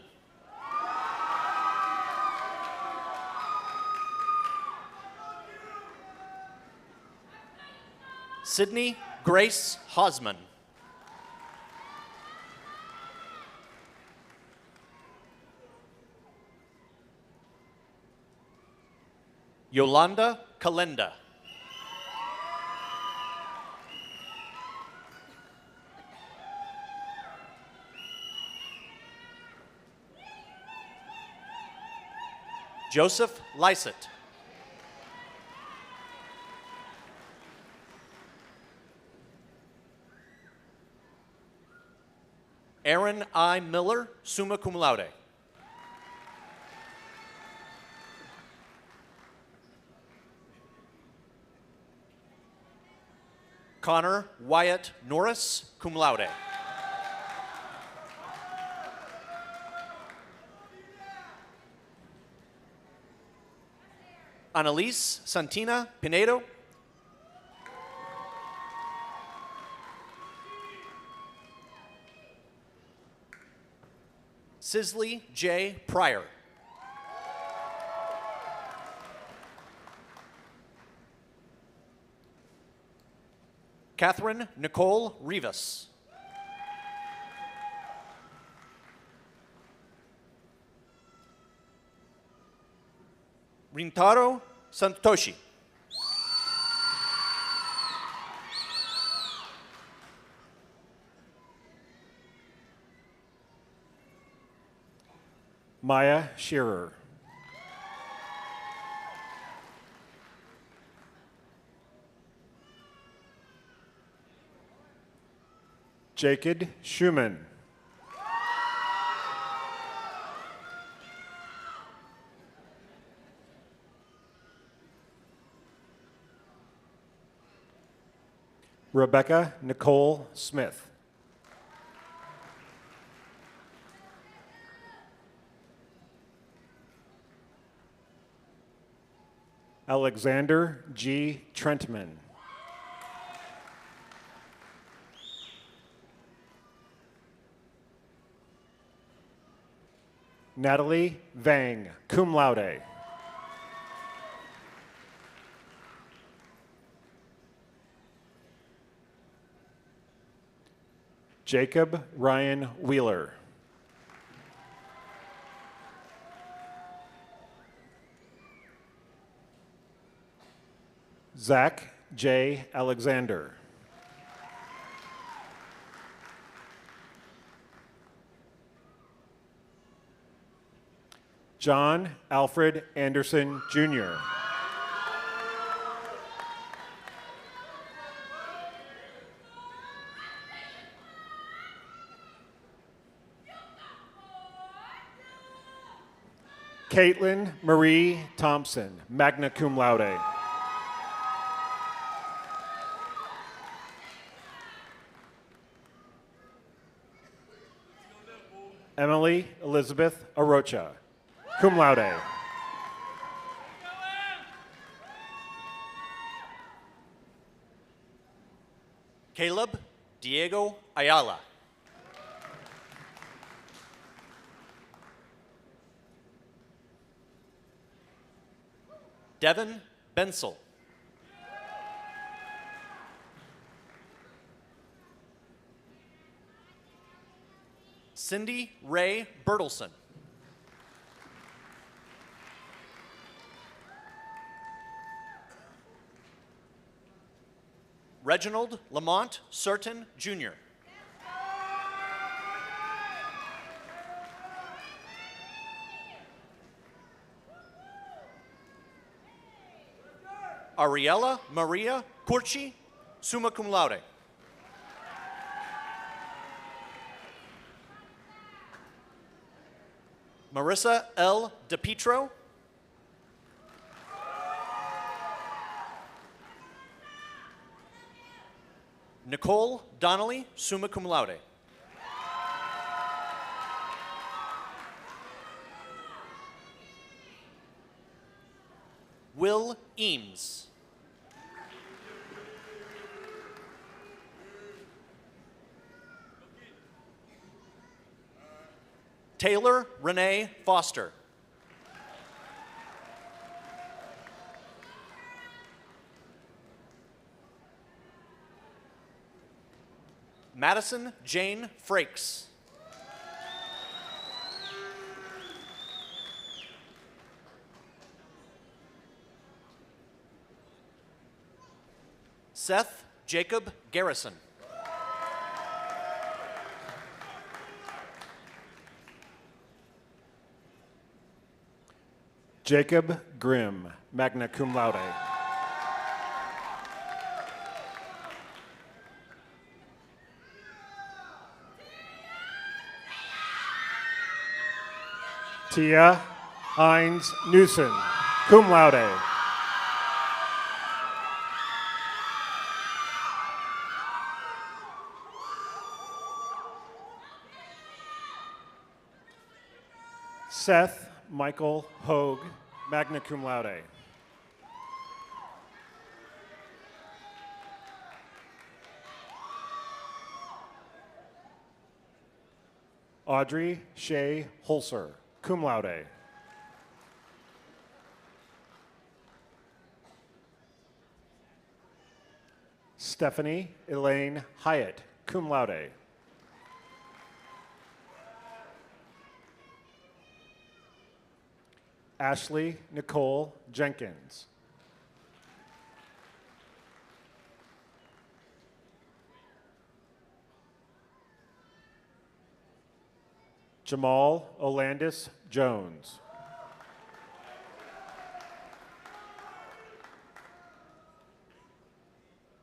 Sydney Grace Hosman. Yolanda Kalenda. Joseph Lysett. Aaron I. Miller, summa cum laude. Connor Wyatt Norris, cum laude. Annalise Santina Pinedo. Sisley J. Pryor. Catherine Nicole Rivas. Rintaro Santoshi. Maya Shearer. Jacob Schumann. Rebecca Nicole Smith. Alexander G. Trentman. Natalie Vang, cum laude. Jacob Ryan Wheeler. Zach J. Alexander. John Alfred Anderson, Jr. Caitlin Marie Thompson, magna cum laude. Emily Elizabeth Arocha, cum laude. Caleb Diego Ayala. Devin Bensel. Cindy Ray Bertelson. Reginald Lamont Surton, Jr. Ariella Maria Curci, summa cum laude. Marissa L. DePietro. Nicole Donnelly, summa cum laude. Will Eames. Taylor Renee Foster. Madison Jane Frakes. Seth Jacob Garrison. Jacob Grimm, magna cum laude. Tia Hines Newson, cum laude. Seth Michael Hogue, magna cum laude. Audrey Shea Holzer, cum laude. Stephanie Elaine Hyatt, cum laude. Ashley Nicole Jenkins. Jamal Olandis Jones.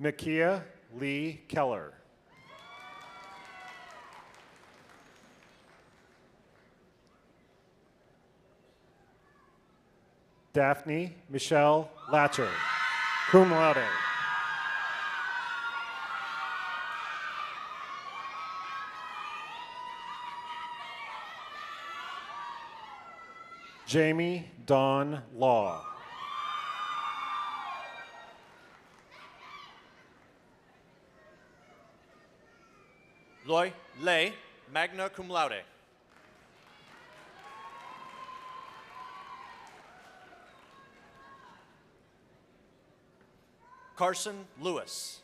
Nakia Lee Keller. Daphne Michelle Latcher, cum laude. Jamie Dawn Law. Loy Lei, magna cum laude. Carson Lewis.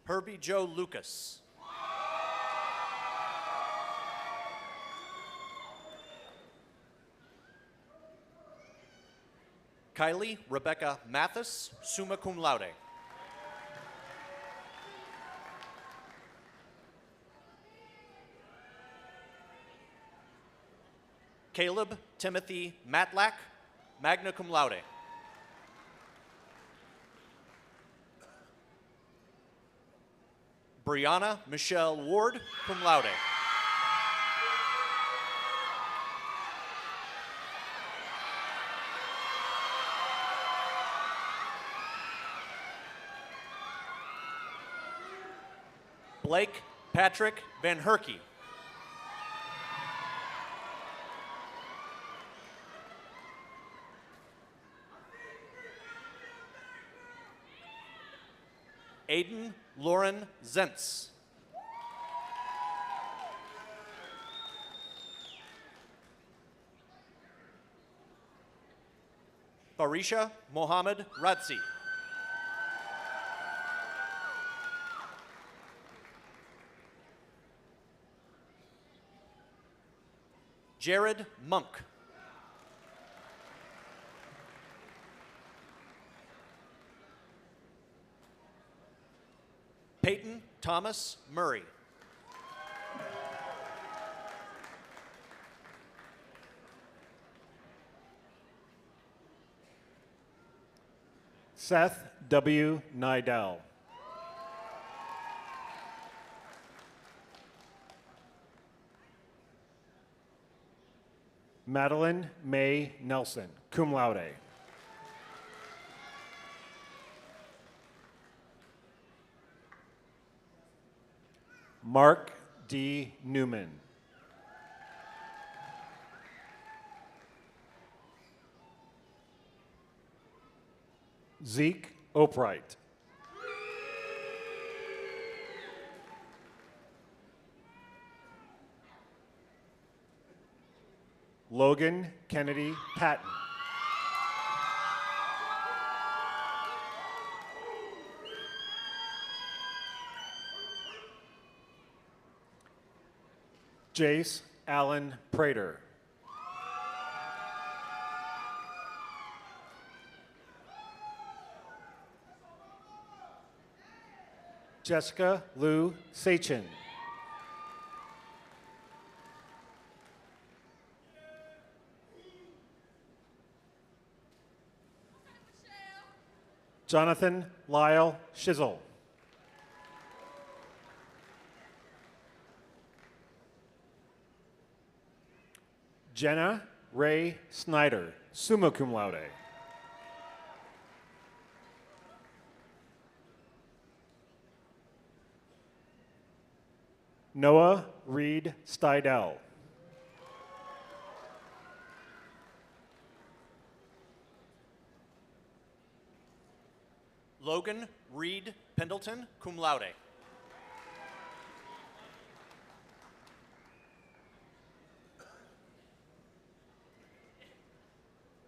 Herbie Joe Lucas. Kylie Rebecca Mathis, summa cum laude. Caleb Timothy Matlack, magna cum laude. Brianna Michelle Ward, cum laude. Blake Patrick Van Herkie. Aiden Lauren Zentz. Farisha Mohammed Radzi. Jared Monk. Peyton Thomas Murray. Seth W. Nidell. Madeline May Nelson, cum laude. Mark D. Newman. Zeke Opright. Logan Kennedy Patton. Jace Allen Prater. Jessica Lou Sachin. Jonathan Lyle Shizzle. Jenna Ray Snyder, summa cum laude. Noah Reed Stidell. Logan Reed Pendleton, cum laude.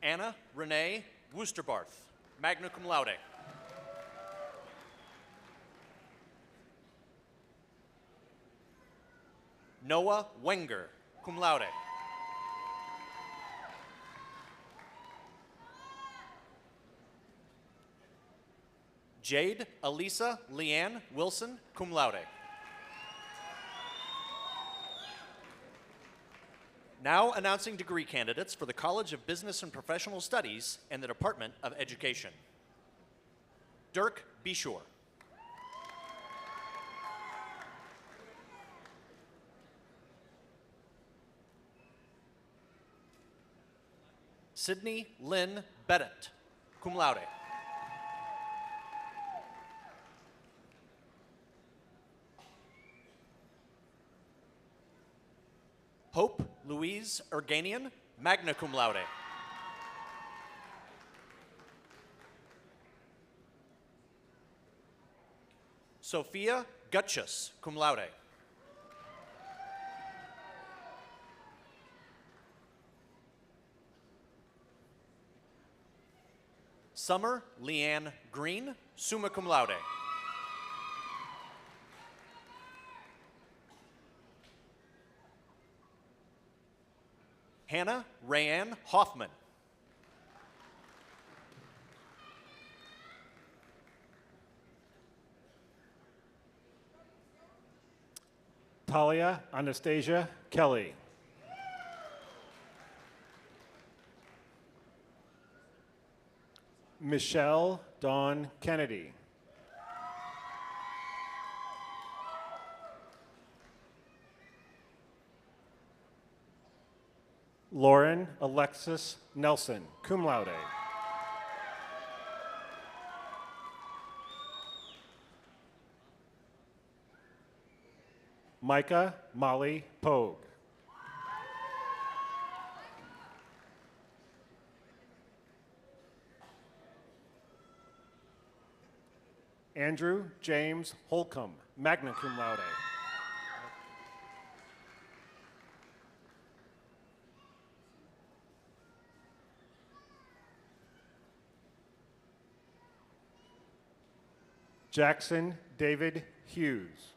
Anna Renee Woosterbarth, magna cum laude. Noah Wenger, cum laude. Jade Elisa Leanne Wilson, cum laude. Now announcing degree candidates for the College of Business and Professional Studies and the Department of Education. Dirk Beshore. Sydney Lynn Bedent, cum laude. Hope Louise Erganian, magna cum laude. Sophia Gutchus, cum laude. Summer Leanne Green, summa cum laude. Hannah Rayanne Hoffman. Talia Anastasia Kelly. Michelle Dawn Kennedy. Lauren Alexis Nelson, cum laude. Micah Molly Pogue. Andrew James Holcomb, magna cum laude. Jackson David Hughes.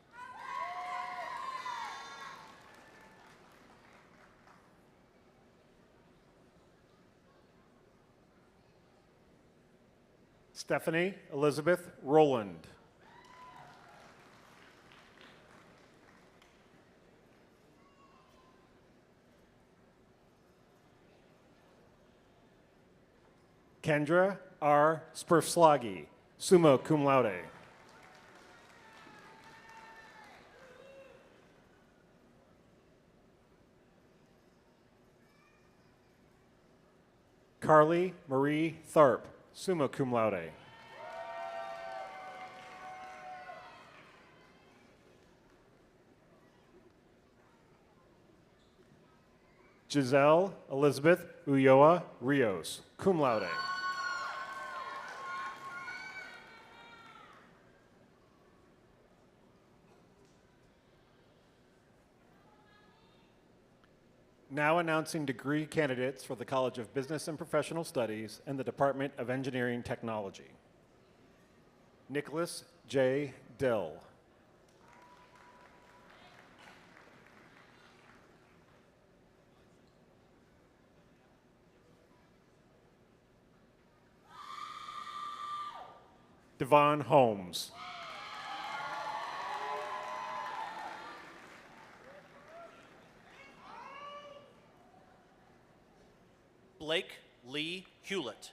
Stephanie Elizabeth Rowland. Kendra R. Sperslagi, summa cum laude. Carly Marie Tharp, summa cum laude. Giselle Elizabeth Ulloa Rios, cum laude. Now announcing degree candidates for the College of Business and Professional Studies and the Department of Engineering Technology. Nicholas J. Dill. Devon Holmes. Blake Lee Hewlett.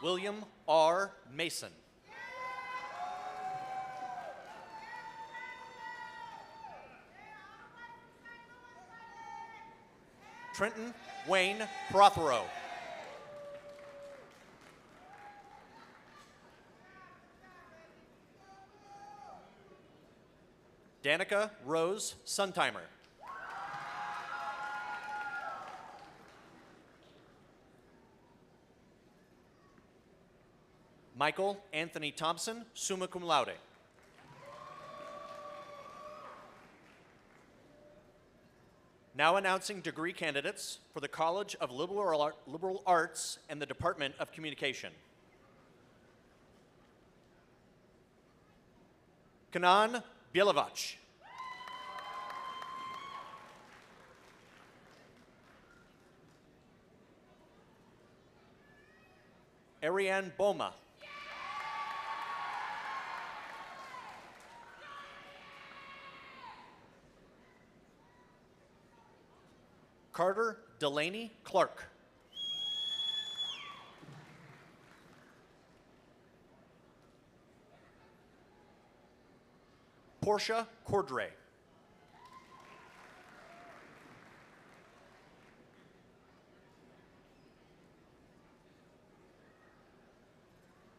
William R. Mason. Trenton Wayne Prothero. Danica Rose Suntimer. Michael Anthony Thompson, summa cum laude. Now announcing degree candidates for the College of Liberal Arts and the Department of Communication. Kanan Bielovach. Ariane Boma. Carter Delaney Clark. Portia Cordray.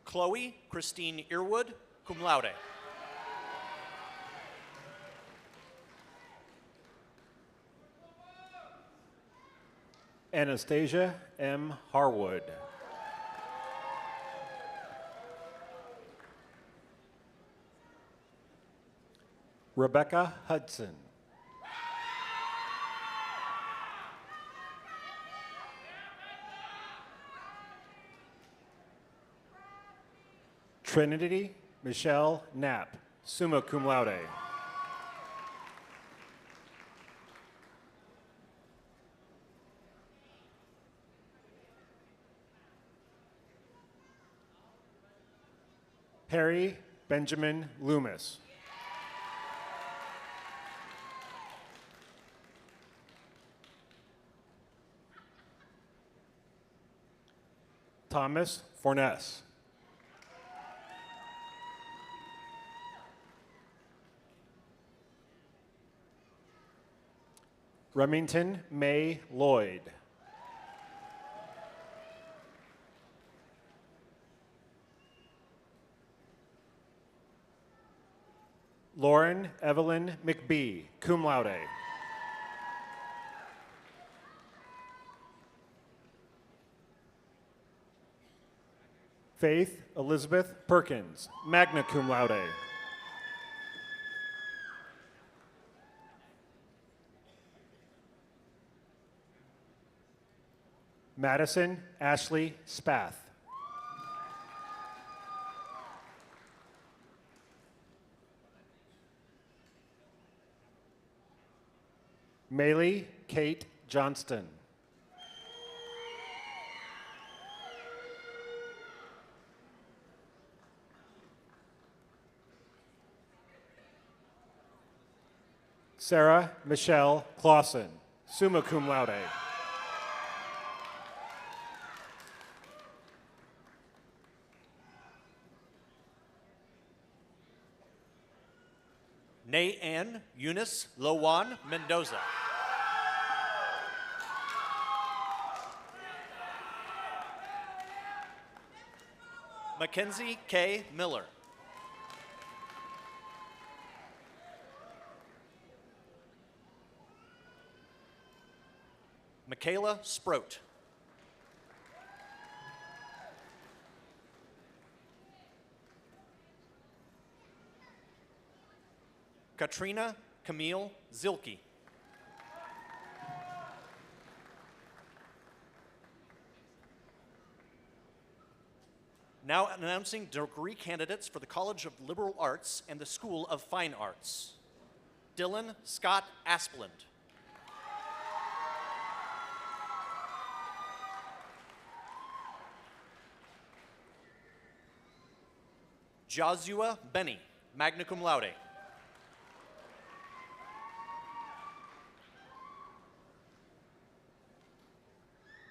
Chloe Christine Earwood, cum laude. Anastasia M. Harwood. Rebecca Hudson. Trinity Michelle Knapp, summa cum laude. Harry Benjamin Loomis. Thomas Forness. Remington May Lloyd. Lauren Evelyn McBee, cum laude. Faith Elizabeth Perkins, magna cum laude. Madison Ashley Spath. Maylee Kate Johnston. Sarah Michelle Clausen, summa cum laude. Nay Ann Eunice Lowan Mendoza. Mackenzie K. Miller. Michaela Sproat. Katrina Camille Zilke. Now announcing degree candidates for the College of Liberal Arts and the School of Fine Arts. Dylan Scott Asplund. Jazua Benny, magna cum laude.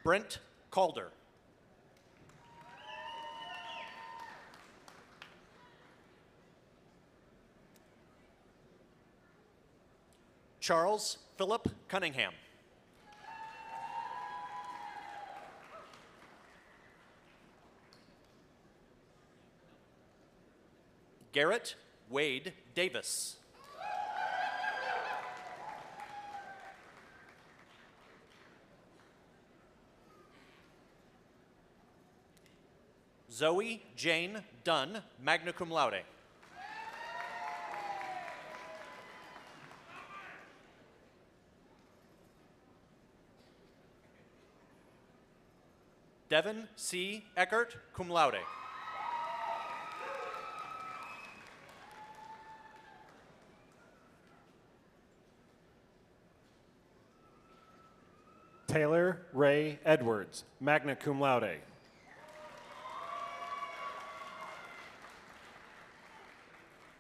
Brent Calder. Charles Philip Cunningham. Garrett Wade Davis. Zoe Jane Dunn, magna cum laude. Devin C. Eckert, cum laude. Taylor Ray Edwards, magna cum laude.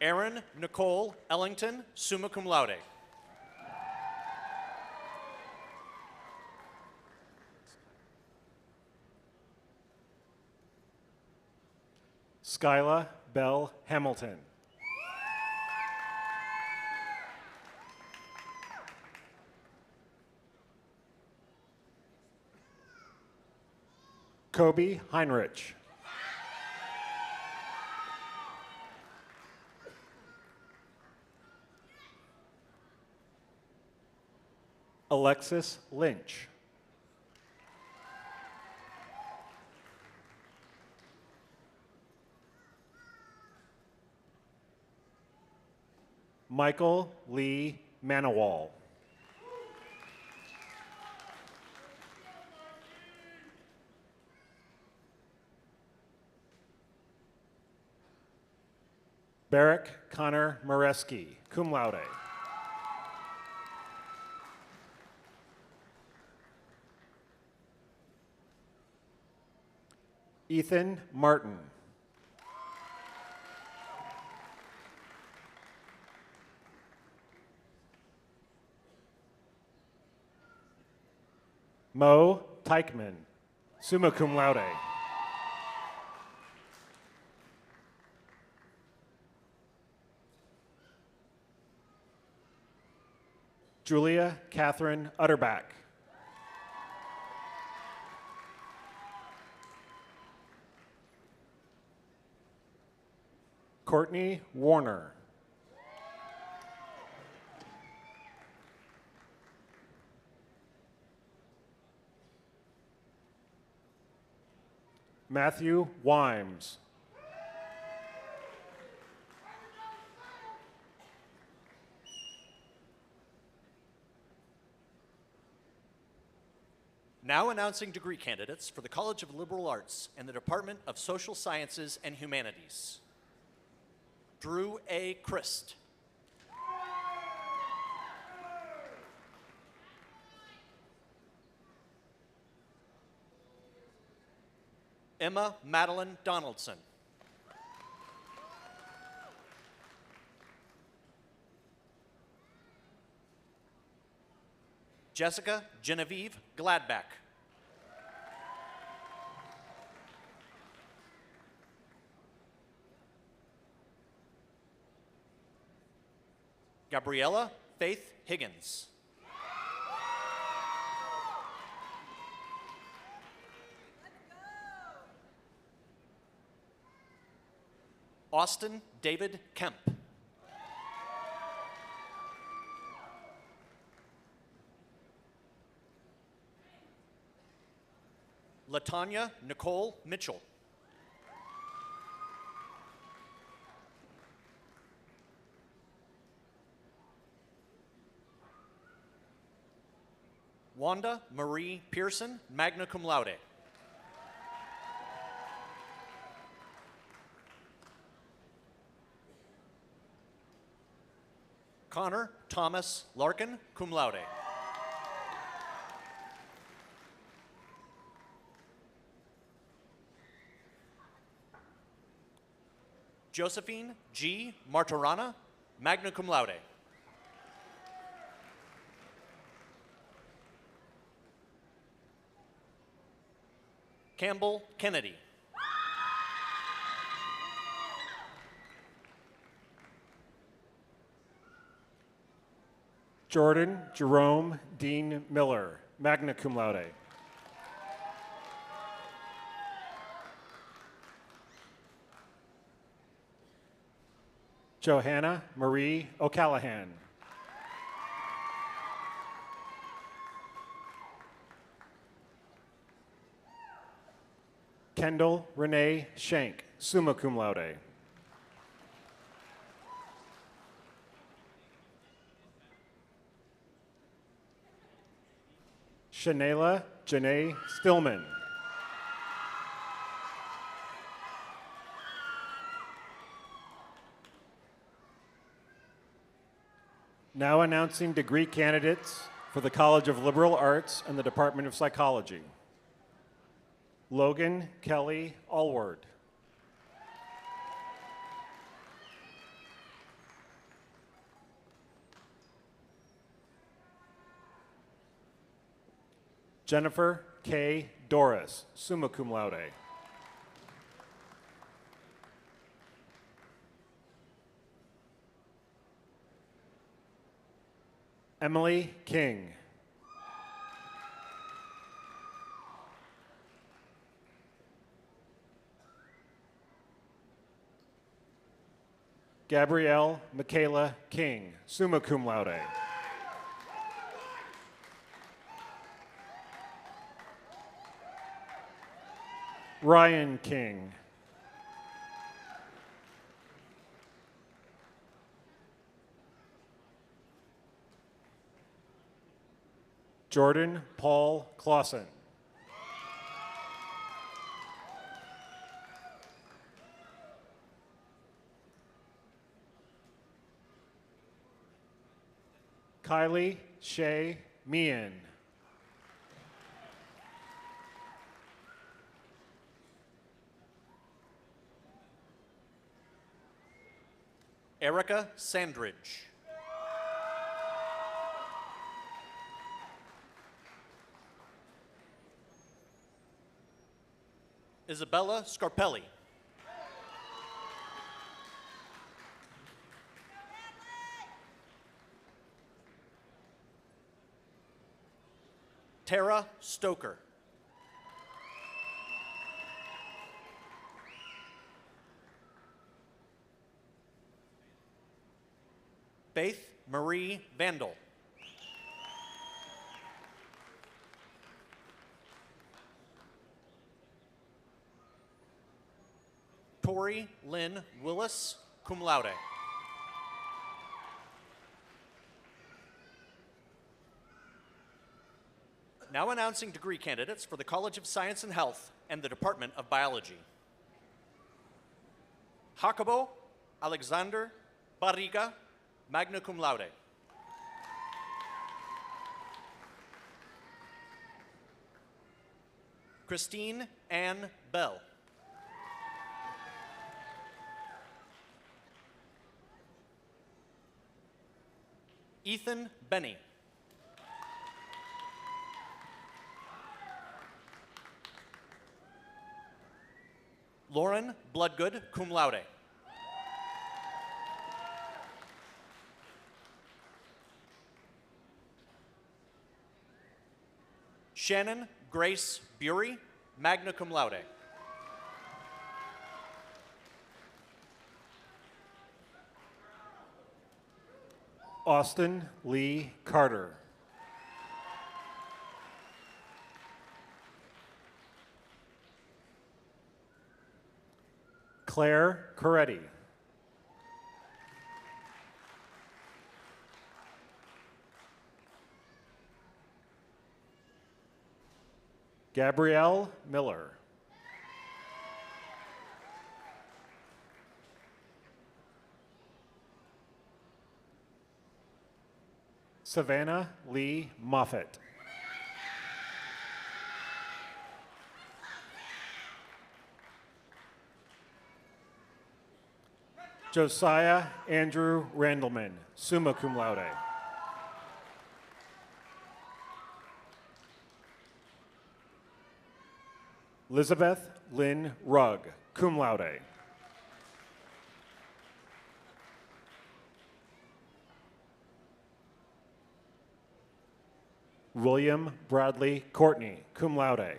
Erin Nicole Ellington, summa cum laude. Skyla Bell Hamilton. Kobe Heinrich. Alexis Lynch. Michael Lee Manawal. Barrick Connor Mareski, cum laude. Ethan Martin. Mo Teichman, summa cum laude. Julia Catherine Utterback. Courtney Warner. Matthew Wimes. Now announcing degree candidates for the College of Liberal Arts and the Department of Social Sciences and Humanities. Drew A. Christ. Emma Madeline Donaldson. Jessica Genevieve Gladback. Gabriella Faith Higgins. Austin David Kemp. Latanya Nicole Mitchell. Wanda Marie Pearson, magna cum laude. Connor Thomas Larkin, cum laude. Josephine G. Martorana, magna cum laude. Campbell Kennedy. Jordan Jerome Dean Miller, magna cum laude. Johanna Marie O'Callahan. Kendall Renee Shank, summa cum laude. Shanayla Janae Stillman. Now announcing degree candidates for the College of Liberal Arts and the Department of Psychology. Logan Kelly Allward. Jennifer K. Doris, summa cum laude. Emily King. Gabrielle Michaela King, summa cum laude. Ryan King. Jordan Paul Clausen. Kylie Shay Meehan. Erica Sandridge. Isabella Scarpelli. Tara Stoker. Faith Marie Vandal. Tori Lynn Willis, cum laude. Now announcing degree candidates for the College of Science and Health and the Department of Biology. Jacobo Alexander Barriga, magna cum laude. Christine Ann Bell. Ethan Benny. Lauren Bloodgood, cum laude. Shannon Grace Bury, magna cum laude. Austin Lee Carter. Claire Coretti. Gabrielle Miller. Savannah Lee Moffett. Josiah Andrew Randleman, summa cum laude. Elizabeth Lynn Rugg, cum laude. William Bradley Courtney, cum laude.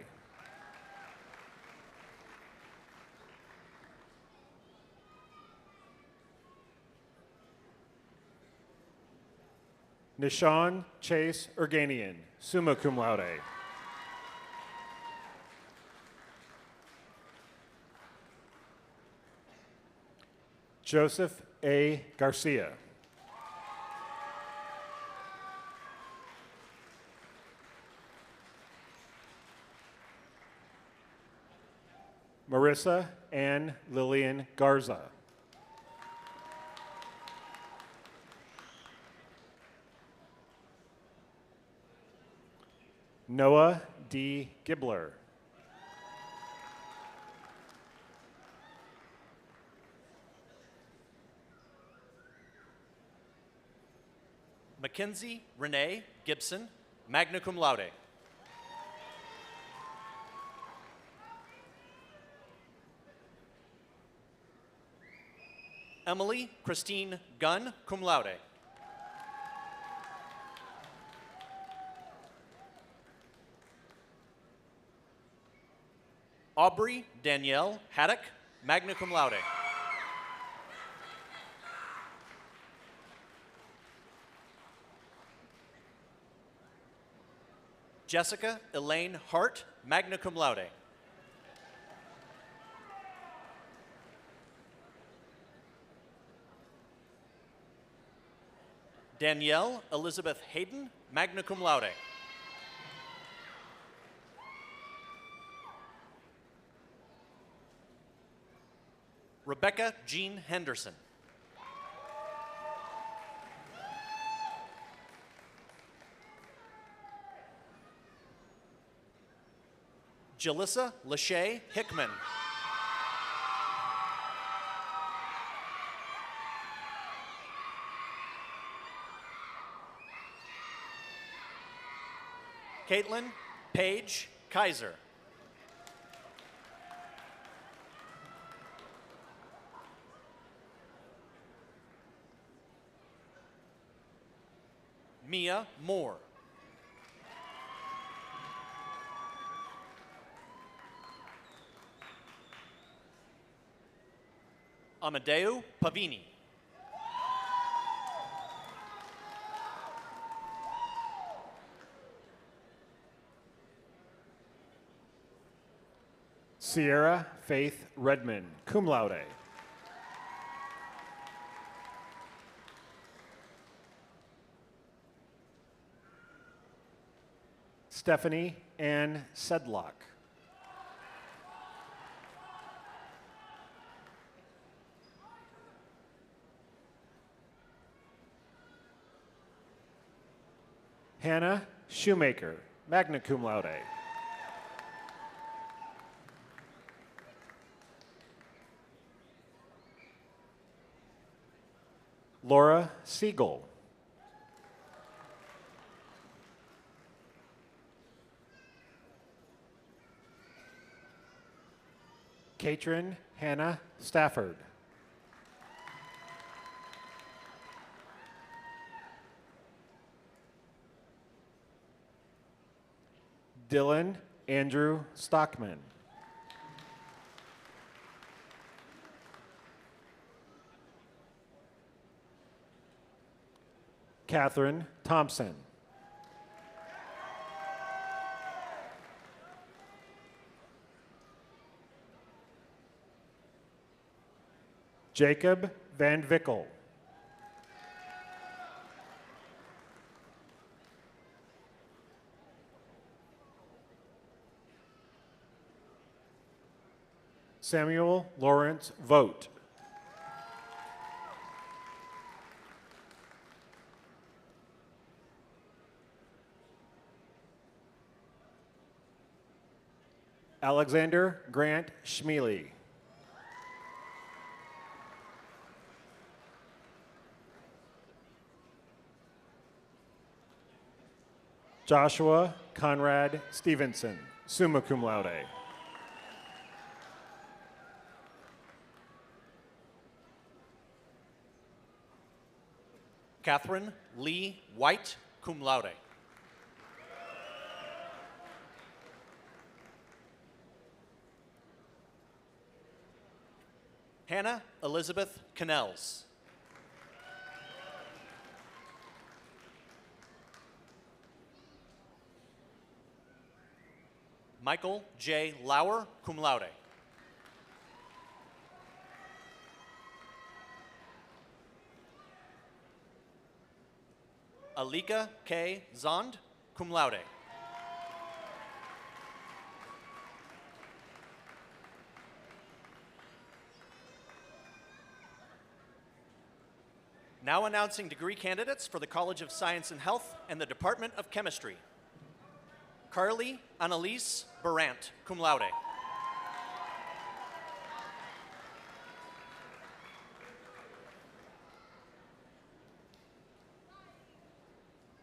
Nishan Chase Erganian, summa cum laude. Joseph A. Garcia. Marissa Ann Lillian Garza. Noah D. Gibler. Mackenzie Renee Gibson, magna cum laude. Emily Christine Gunn, cum laude. Aubrey Danielle Haddock, magna cum laude. Jessica Elaine Hart, magna cum laude. Danielle Elizabeth Hayden, magna cum laude. Rebecca Jean Henderson. Jalissa Lachey Hickman. Caitlin Paige Kaiser. Mia Moore. Amadeu Pavini. Sierra Faith Redmond, cum laude. Stephanie Ann Sedlock. Hannah Shoemaker, magna cum laude. Laura Siegel. Katrin Hannah Stafford. Dylan Andrew Stockman. Catherine Thompson. Jacob Van Vickel. Samuel Lawrence Vogt. Alexander Grant Schmeely. Joshua Conrad Stevenson, summa cum laude. Catherine Lee White, cum laude. Hannah Elizabeth Cannells. Michael J. Lauer, cum laude. Alika K. Zond, cum laude. Now announcing degree candidates for the College of Science and Health and the Department of Chemistry. Carly Annalise Barant, cum laude.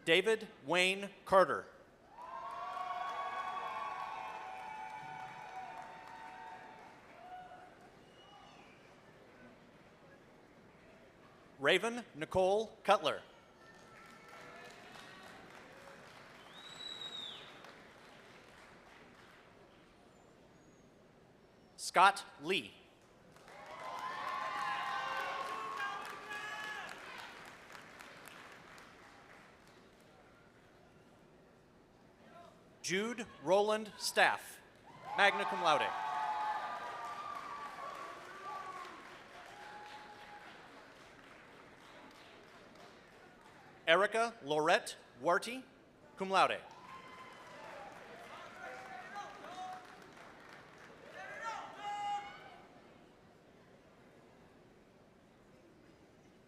David Wayne Carter. Raven Nicole Cutler. Scott Lee. Jude Roland Staff, magna cum laude. Erica Laurette Warty, cum laude.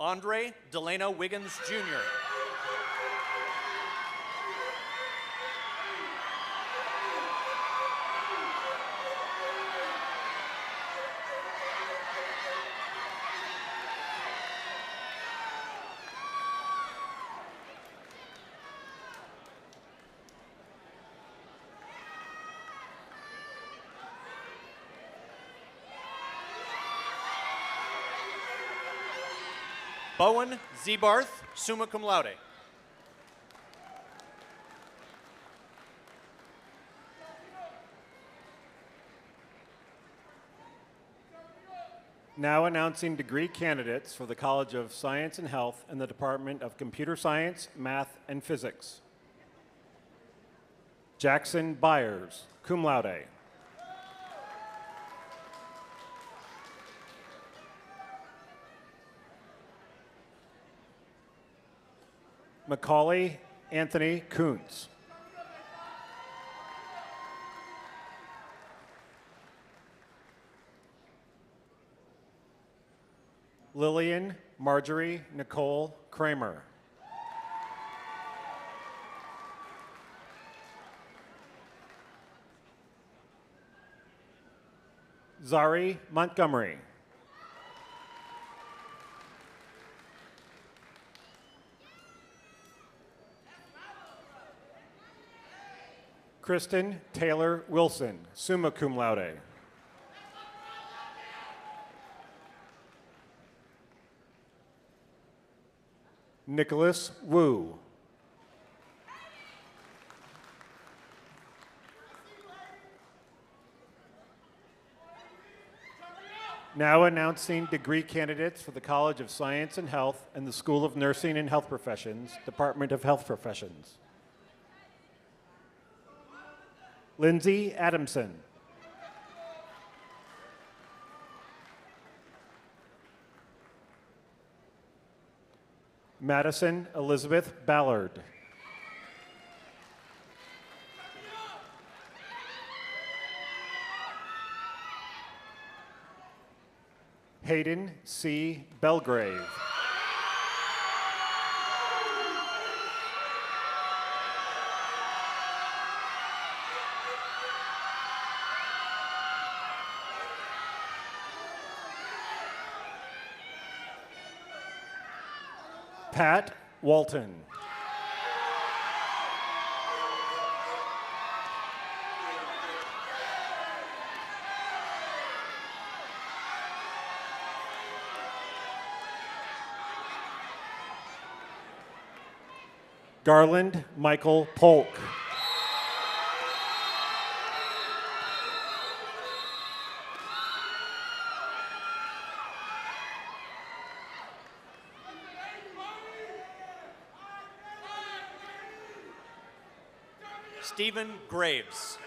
Andre Delano Wiggins, Jr. Bowen Zebarth, summa cum laude. Now announcing degree candidates for the College of Science and Health and the Department of Computer Science, Math, and Physics. Jackson Byers, cum laude. Macaulay Anthony Kuntz. Lillian Marjorie Nicole Kramer. Zari Montgomery. Kristen Taylor Wilson, summa cum laude. Nicholas Wu. Now announcing degree candidates for the College of Science and Health and the School of Nursing and Health Professions, Department of Health Professions. Lindsay Adamson. Madison Elizabeth Ballard. Hayden C. Belgrave. Pat Walton. Garland Michael Polk. Stephen Graves.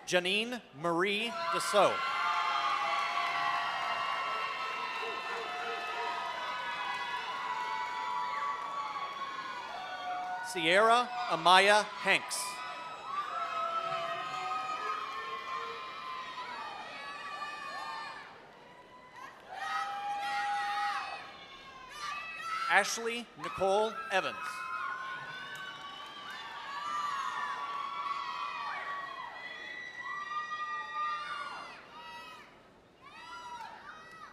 Janine Marie Dessau. Sierra Amaya Hanks. Ashley Nicole Evans.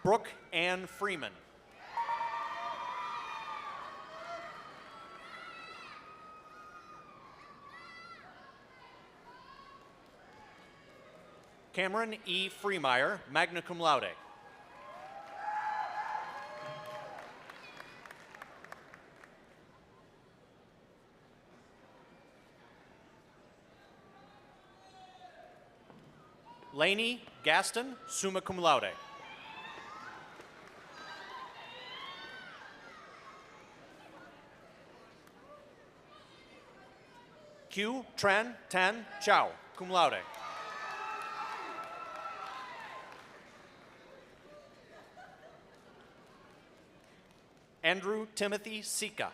Brooke Ann Freeman. Cameron E. Freemeyer, magna cum laude. Lainey Gaston, summa cum laude. Q Tran Tan Chow, cum laude. Andrew Timothy Sika.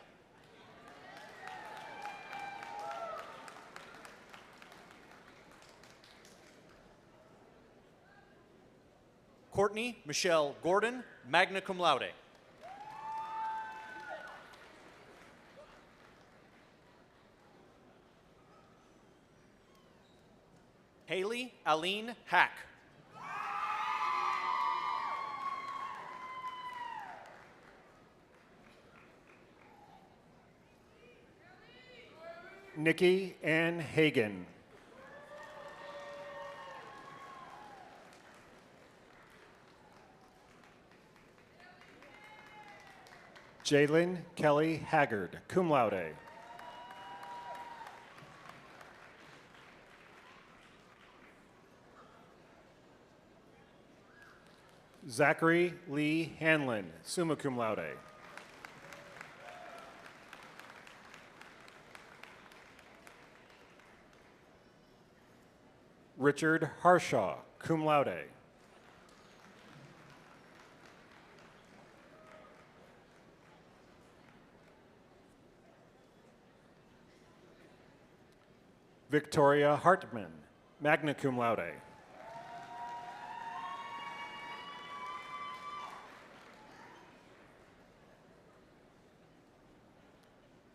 Courtney Michelle Gordon, magna cum laude. Haley Aline Hack. Nikki Ann Hagan. Jalen Kelly Haggard, cum laude. Zachary Lee Hanlon, summa cum laude. Richard Harshaw, cum laude. Victoria Hartman, magna cum laude.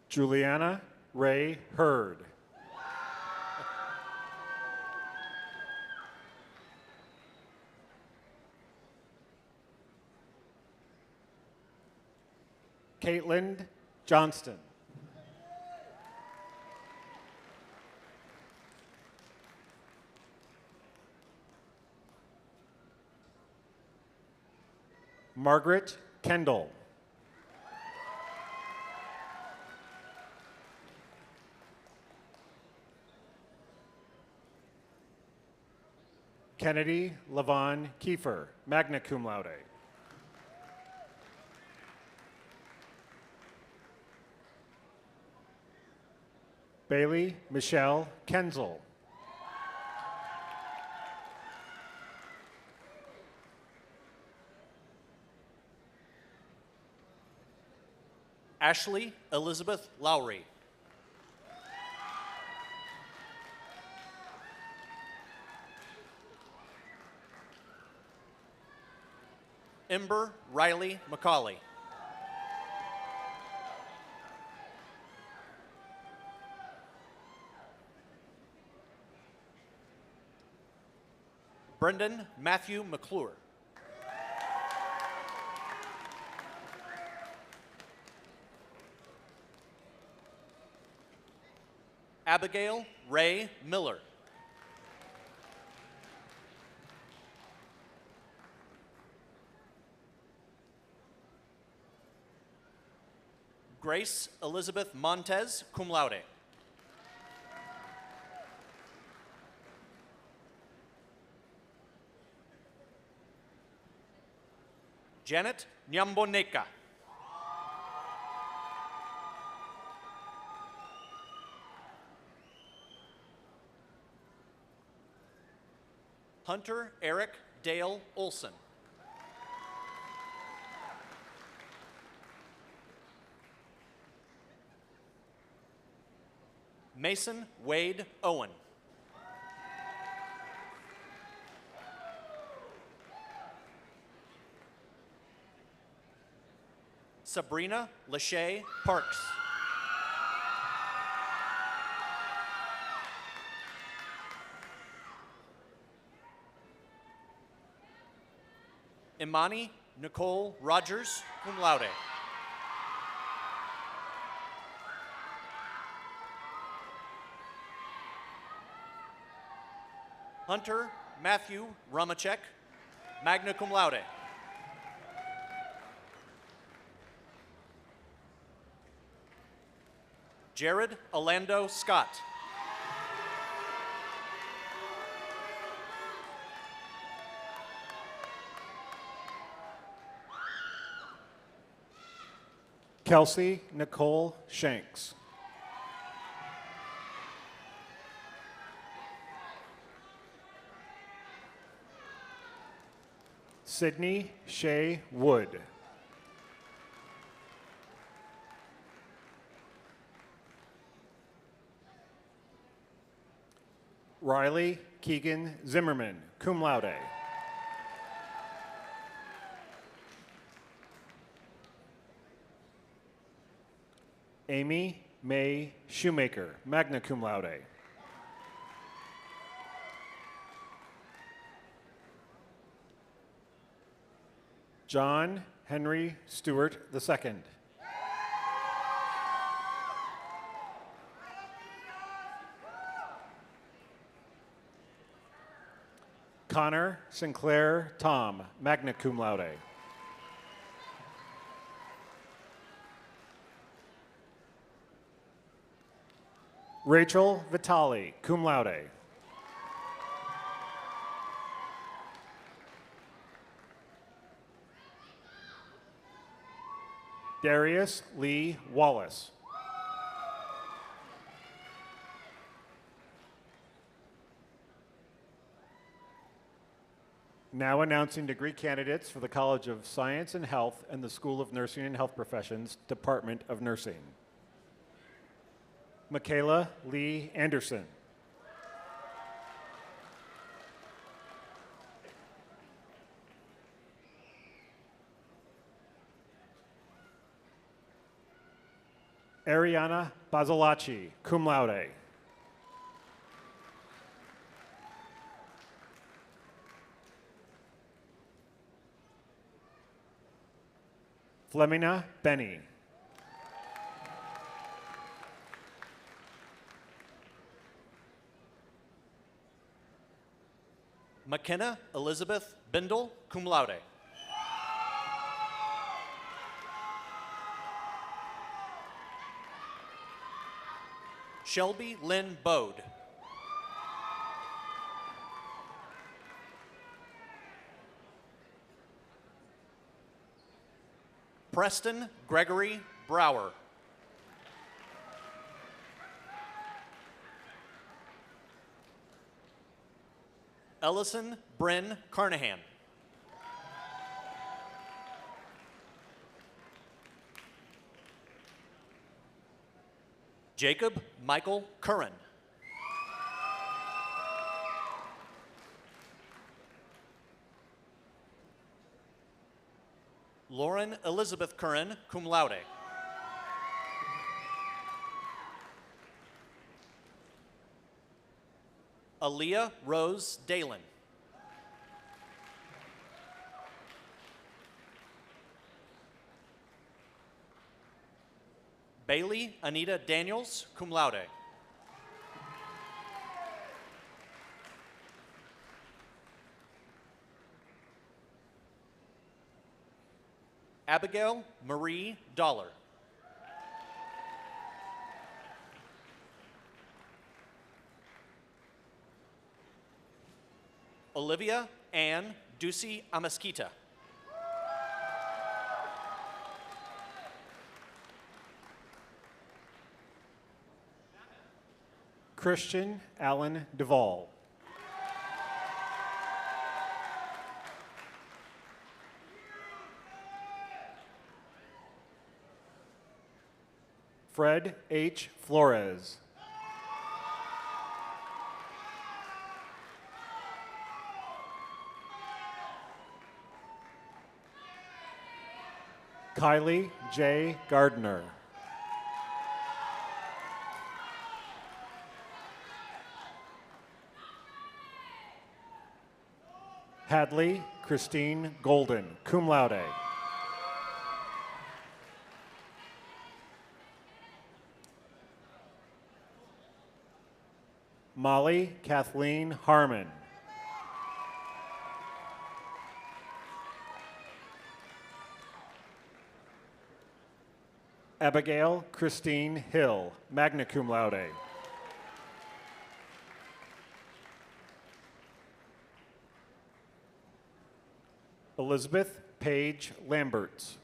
Juliana Ray Hurd. Caitlin Johnston. Margaret Kendall. Kennedy Levon Kiefer, magna cum laude. Bailey Michelle Kenzel. Ashley Elizabeth Lowry. Ember Riley McCauley. Brendan Matthew McClure. Abigail Ray Miller. Grace Elizabeth Montez, cum laude. Janet Nyamboneka. Hunter Eric Dale Olson. Mason Wade Owen. Sabrina Lachey Parks. Imani Nicole Rogers, cum laude. Hunter Matthew Rumacek, magna cum laude. Jared Orlando Scott. Kelsey Nicole Shanks. Sydney Shea Wood. Riley Keegan Zimmerman, cum laude. Amy May Shoemaker, magna cum laude. John Henry Stewart II. Connor Sinclair Tom, magna cum laude. Rachel Vitali, cum laude. Darius Lee Wallace. Now announcing degree candidates for the College of Science and Health and the School of Nursing and Health Professions, Department of Nursing. Michaela Lee Anderson. Ariana Basilacci, cum laude. Flemina Benny. McKenna Elizabeth Bindle, cum laude. Shelby Lynn Bode. Preston Gregory Brower. Ellison Bryn Carnahan. Jacob Michael Curran. Lauren Elizabeth Curran, cum laude. Aaliyah Rose Dalen. Bailey Anita Daniels, cum laude. Abigail Marie Dollar. Olivia Ann Ducey Amasquita. Christian Allen Duvall. Fred H. Flores. Kylie J. Gardner. Hadley Christine Golden, cum laude. Molly Kathleen Harmon. Abigail Christine Hill, magna cum laude. Elizabeth Paige Lamberts.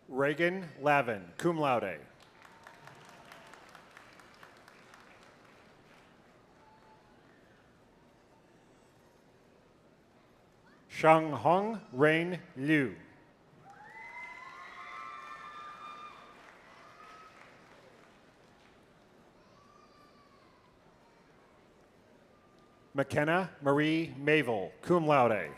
Reagan Lavin, cum laude. Shanghong Rain Liu. McKenna Marie Mavel, cum laude.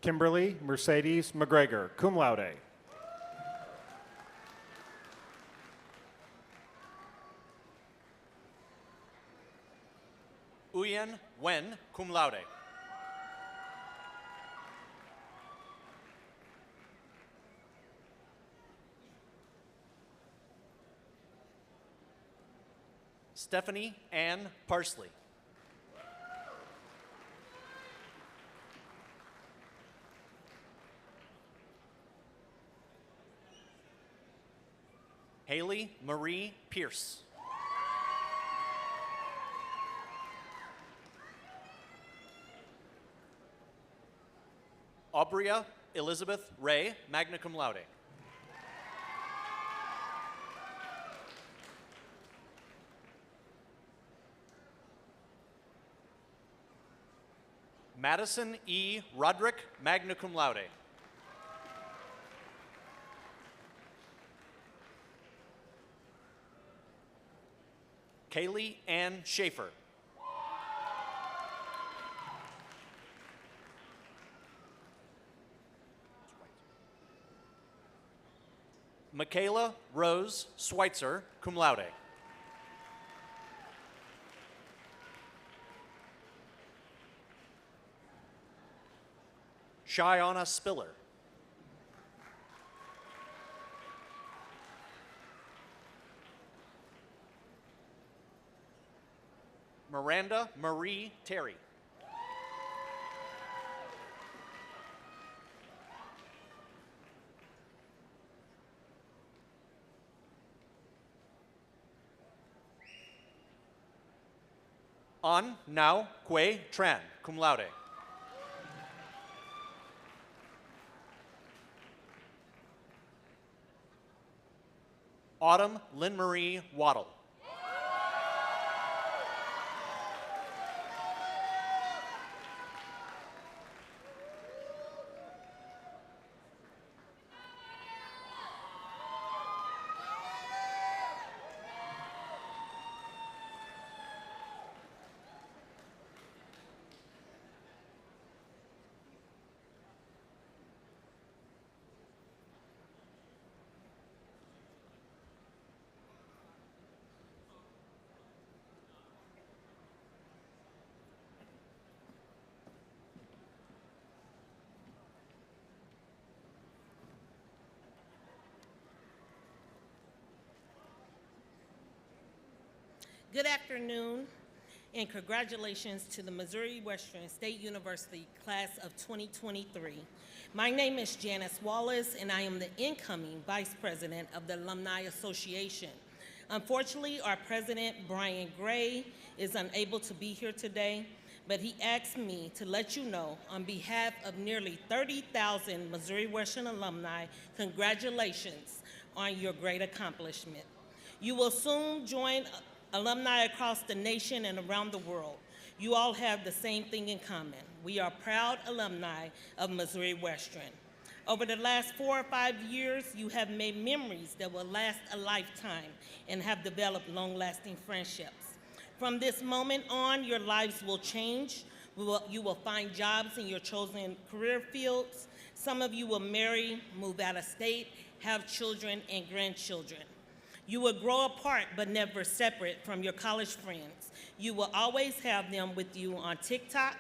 Kimberly Mercedes McGregor, cum laude. Uyen Wen, cum laude. Stephanie Ann Parsley. Haley Marie Pierce. Aubria Elizabeth Ray, magna cum laude. Madison E. Roderick, magna cum laude. Kaylee Ann Schaefer. Michaela Rose Schweitzer, cum laude. Shayana Spiller. Miranda Marie Terry. An Nao Quay Tran, cum laude. Autumn Lynn Marie Waddle. Good afternoon, and congratulations to the Missouri Western State University class of 2023. My name is Janice Wallace, and I am the incoming Vice President of the Alumni Association. Unfortunately, our president, Brian Gray, is unable to be here today, but he asked me to let you know, on behalf of nearly 30,000 Missouri Western alumni, congratulations on your great accomplishment. You will soon join alumni across the nation and around the world. You all have the same thing in common. We are proud alumni of Missouri Western. Over the last 4 or 5 years, you have made memories that will last a lifetime and have developed long-lasting friendships. From this moment on, your lives will change. You will find jobs in your chosen career fields. Some of you will marry, move out of state, have children and grandchildren. You will grow apart but never separate from your college friends. You will always have them with you on TikTok,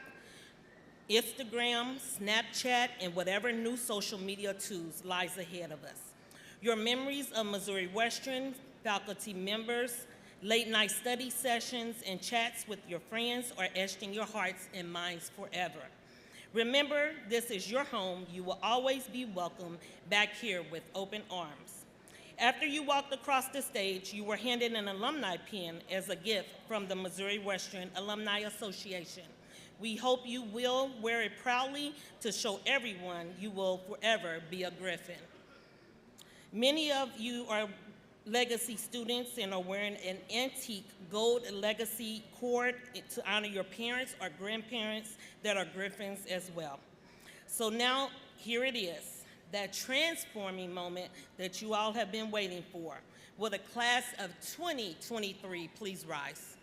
Instagram, Snapchat, and whatever new social media tools lies ahead of us. Your memories of Missouri Western, faculty members, late night study sessions, and chats with your friends are etched in your hearts and minds forever. Remember, this is your home. You will always be welcome back here with open arms. After you walked across the stage, you were handed an alumni pin as a gift from the Missouri Western Alumni Association. We hope you will wear it proudly to show everyone you will forever be a Griffin. Many of you are legacy students and are wearing an antique gold legacy cord to honor your parents or grandparents that are Griffins as well. So now, here it is. That transforming moment that you all have been waiting for. Will the class of 2023 please rise?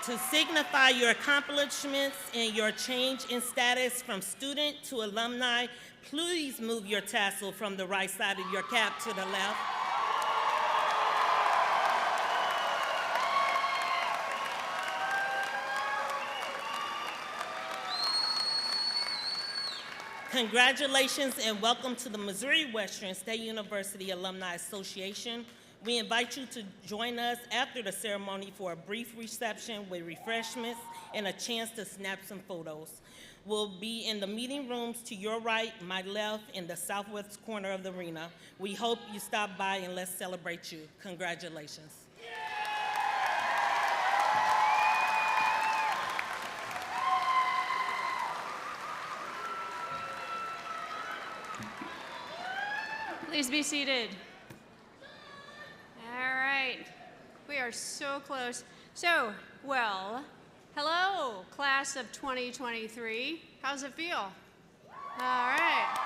To signify your accomplishments and your change in status from student to alumni, please move your tassel from the right side of your cap to the left. Congratulations and welcome to the Missouri Western State University Alumni Association. We invite you to join us after the ceremony for a brief reception with refreshments and a chance to snap some photos. We'll be in the meeting rooms to your right, my left, in the southwest corner of the arena. We hope you stop by and let's celebrate you. Congratulations. Please be seated. All right, we are so close. So, well, hello, class of 2023. How's it feel? All right.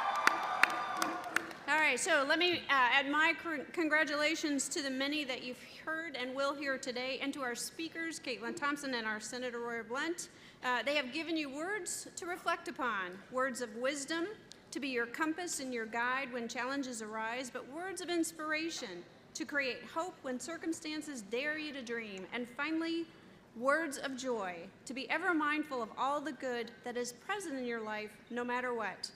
All right, so let me add my congratulations to the many that you've heard and will hear today, and to our speakers, Caitlin Thompson and our Senator Roy Blunt. They have given you words to reflect upon, words of wisdom to be your compass and your guide when challenges arise, but words of inspiration to create hope when circumstances dare you to dream, and finally, words of joy to be ever mindful of all the good that is present in your life, no matter what.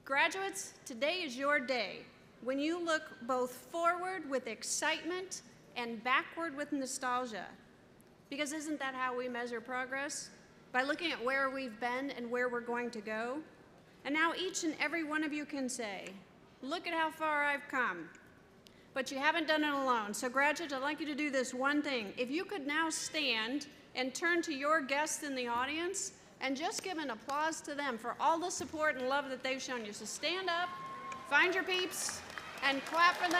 Graduates, today is your day when you look both forward with excitement and backward with nostalgia. Because isn't that how we measure progress? By looking at where we've been and where we're going to go. And now each and every one of you can say, look at how far I've come. But you haven't done it alone. So graduates, I'd like you to do this one thing. If you could now stand and turn to your guests in the audience and just give an applause to them for all the support and love that they've shown you. So stand up, find your peeps, and clap for them.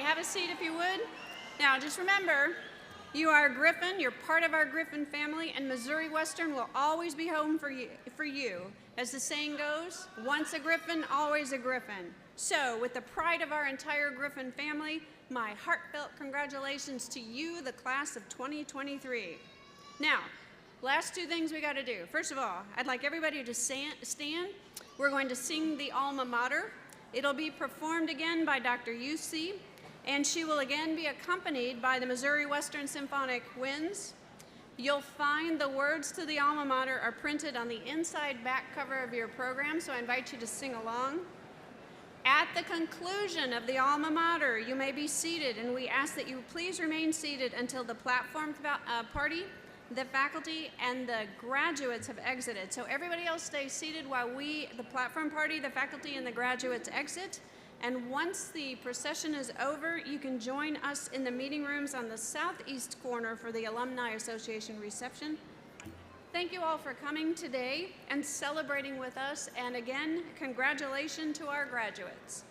Have a seat if you would. Now just remember, you are a Griffin, you're part of our Griffin family, and Missouri Western will always be home for you. As the saying goes, once a Griffin, always a Griffin. So with the pride of our entire Griffin family, my heartfelt congratulations to you, the class of 2023. Now, last two things we got to do. First of all, I'd like everybody to stand. We're going to sing the Alma Mater. It'll be performed again by Dr. UC, and she will again be accompanied by the Missouri Western Symphonic Winds. You'll find the words to the Alma Mater are printed on the inside back cover of your program, so I invite you to sing along. At the conclusion of the Alma Mater, you may be seated, and we ask that you please remain seated until the platform party, the faculty, and the graduates have exited. So everybody else stay seated while the platform party, the faculty, and the graduates exit. And once the procession is over, you can join us in the meeting rooms on the southeast corner for the Alumni Association reception. Thank you all for coming today and celebrating with us. And again, congratulations to our graduates.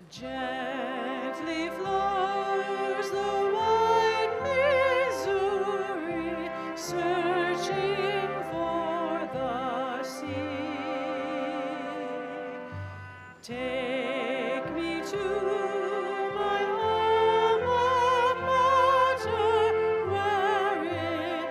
Gently flows the white Missouri, searching for the sea. Take me to my alma mater, where it